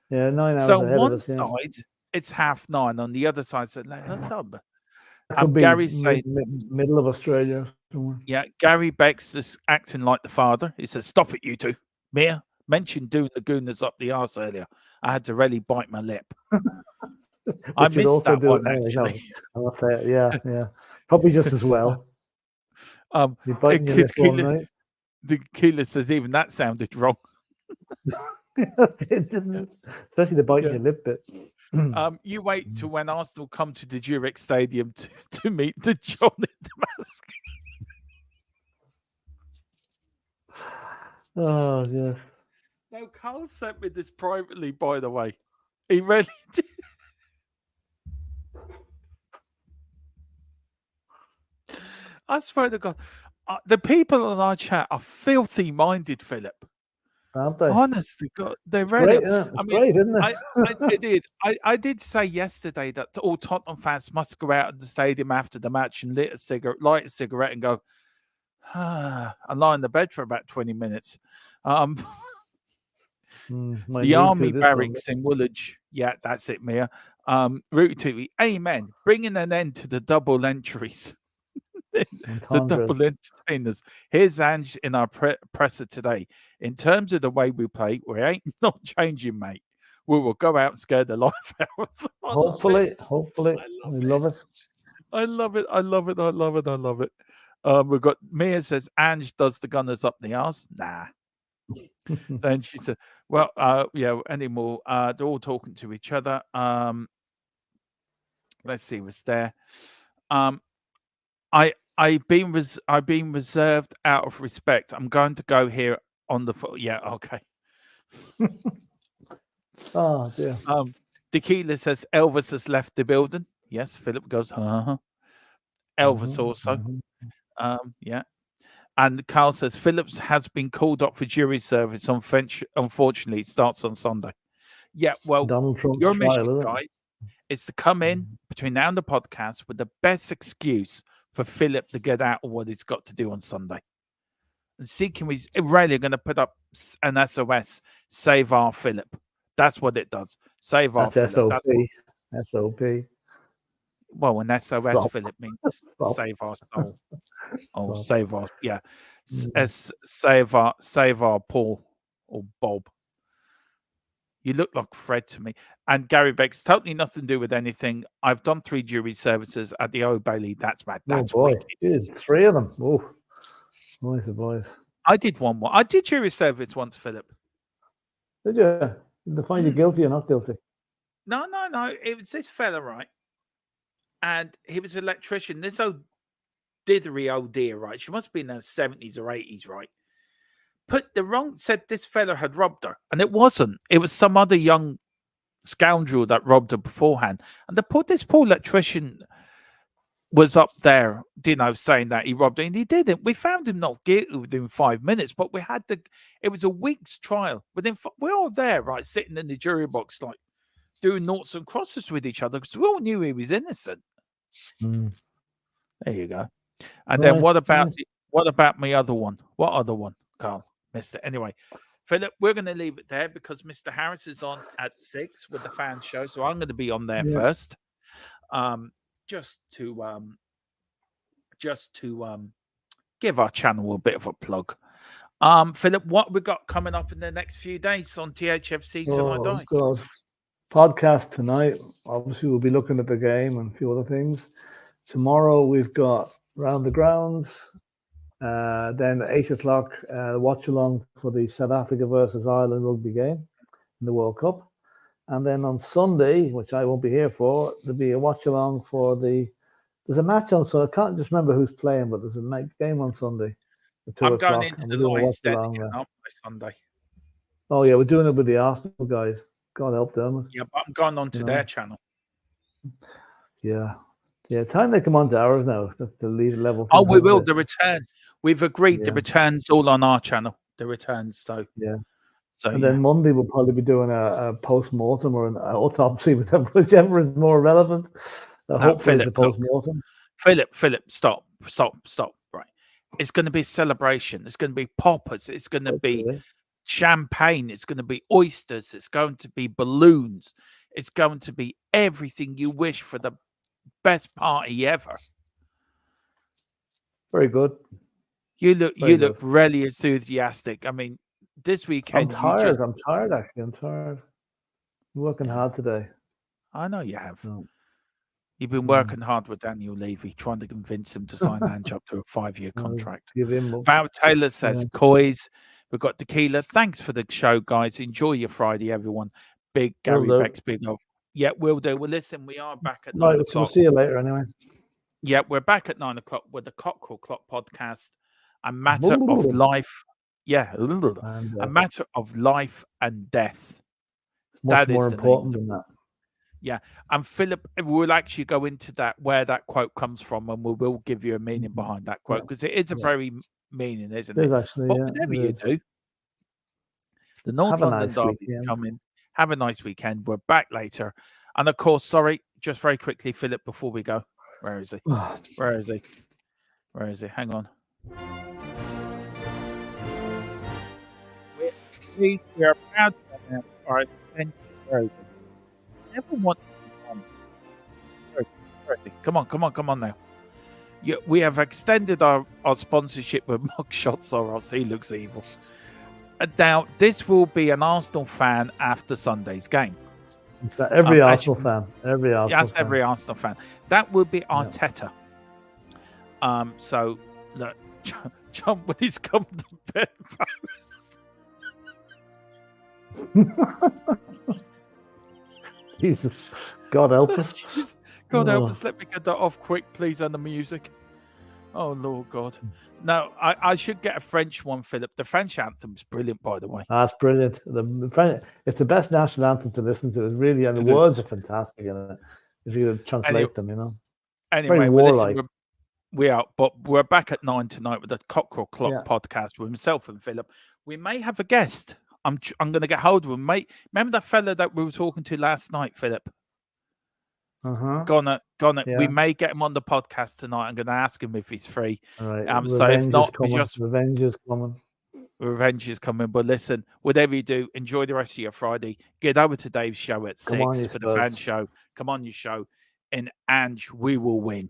Yeah, 9 hours So on ahead of one us. Yeah. side, it's 9:30. On the other side, it's that's up. Could be Gary's saying, middle of Australia somewhere. yeah, Gary Beck's just acting like the father. He says, "Stop it, you two." Mia mentioned doing the gooners up the arse earlier. I had to really bite my lip. I missed that one, actually. Yeah. Probably just as well. You're biting your lip all night. The killer says even that sounded wrong. Especially the biting your lip bit. You wait till when Arsenal come to the Zurich Stadium to meet the John in Damascus. Oh, yes. No, Carl sent me this privately, by the way. He really did. I swear to God, the people on our chat are filthy minded, Philip. Aren't they? Honestly, God, they're really. It's great, isn't it? I did say yesterday that all Tottenham fans must go out of the stadium after the match and light a cigarette and go, and lie in the bed for about 20 minutes. The army barracks in Woolwich. Yeah, that's it, Mia. Route 2. Amen. Bringing an end to the double entries. The double entertainers. Here's Ange in our presser today. In terms of the way we play, we ain't not changing, mate. We will go out and scare the life out of them. Hopefully. We love it. I love it. We've got Mia says Ange does the gunners up the arse. Nah. Then she said, well, yeah, anymore. They're all talking to each other. Let's see what's there. I've been reserved out of respect. I'm going to go here on the foot. Yeah, okay. Oh dear. Tequila says Elvis has left the building. Yes, Philip goes, Elvis also. Yeah. And Carl says Phillips has been called up for jury service on French. Unfortunately, it starts on Sunday. Yeah, well, Donald Trump's your trial, mission, guys, is to come in between now and the podcast with the best excuse for Philip to get out of what he's got to do on Sunday. And see, can we really going to put up an SOS, save our Philip. That's what it does. Save our Philip. SOP. Well, an SOS, Philip, means save our soul. Oh, save our, yeah. Save our Paul or Bob. You look like Fred to me. And Gary Beck's totally nothing to do with anything. I've done 3 jury services at the Old Bailey. That's mad. That's wicked. There's 3 of them. Oh, boys. I did one more. I did jury service once, Philip. Did you? Did they find you guilty or not guilty? No. It was this fella, right? And he was an electrician. This old dithery old dear, right? She must be in her 70s or 80s, right? Said this fella had robbed her. And it wasn't. It was some other young scoundrel that robbed her beforehand. And this poor electrician was up there, saying that he robbed her. And he didn't. We found him not guilty within 5 minutes, but it was a week's trial. We're all there, right? Sitting in the jury box, like doing noughts and crosses with each other because we all knew he was innocent. There you go. And then what about my other one? What other one, Carl? Mister. Anyway, Philip, we're going to leave it there because Mr. Harris is on at 6 with the fan show, so I'm going to be on there first. Just to give our channel a bit of a plug. Philip, what we got coming up in the next few days on THFC Till I Die? God. Podcast tonight. Obviously, we'll be looking at the game and a few other things. Tomorrow we've got Round the Grounds. Then at 8 o'clock, watch along for the South Africa versus Ireland rugby game in the World Cup. And then on Sunday, which I won't be here for, there'll be a watch along for there's a match on, so I can't just remember who's playing, but there's a game on Sunday at 2 o'clock. I'm going into the Lions by Sunday. Oh yeah, we're doing it with the Arsenal guys. God help them. Yeah, but I'm going on to their channel. Yeah. Time they come on to ours now. The lead level. Oh, we will. The return. we've agreed the Yeah. returns all on our channel. The returns, so Yeah. so And yeah. then Monday we'll probably be doing a post-mortem or an autopsy, whichever is more relevant. Hopefully it's a post-mortem. Philip, stop. Right. It's going to be a celebration. It's going to be poppers. It's going to be champagne. It's going to be oysters. It's going to be balloons. It's going to be everything you wish for the best party ever. Very good. You look really enthusiastic. I mean, this weekend I'm tired. I'm tired, actually. I'm tired. I'm working hard today. I know you have. No. You've been working hard with Daniel Levy, trying to convince him to sign Ange up to a 5-year contract. Give him Val Taylor says, Coys, we've got tequila. Thanks for the show, guys. Enjoy your Friday, everyone. Big Gary Beck's big love. Yeah, we'll do. Well, listen, we are back at 9 o'clock. We'll see you later anyway. Yeah, we're back at 9 o'clock with the Cockerel Clock podcast. A matter of life. Yeah. A matter of life and death. Much more important than that. Yeah. And Philip, we'll actually go into that, where that quote comes from, and we will give you a meaning behind that quote, because it is a very meaning, isn't it? Actually, but whatever you do, the North London Derby is coming. Have a nice weekend. We're back later. And of course, sorry, just very quickly, Philip, before we go. Where is he? Where is he? Where is he? Hang on. We are proud to announce our extended version. Never want to come on now. We have extended our sponsorship with Mugshot Soros. He looks evil. Now, this will be an Arsenal fan after Sunday's game. Every Arsenal fan. Every Arsenal fan. That will be Arteta. So, look, John, when he's come to bed, Jesus, God help us. God help us. Let me get that off quick, please, and the music. Oh, Lord God. No, I should get a French one, Philip. The French anthem's brilliant, by the way. That's brilliant. It's the best national anthem to listen to. It's really, and the words are fantastic in it. If you translate them, you know. Anyway, we're back at 9 tonight with the Cockerel Clock podcast with myself and Philip. We may have a guest. I'm going to get hold of him, mate. Remember that fella that we were talking to last night, Philip? Gonna. Yeah. We may get him on the podcast tonight. I'm going to ask him if he's free. All right. So if not, revenge is coming. Revenge is coming. But listen, whatever you do, enjoy the rest of your Friday. Get over to Dave's show at 6 for the fan show. Come on, your show. In Ange, we will win.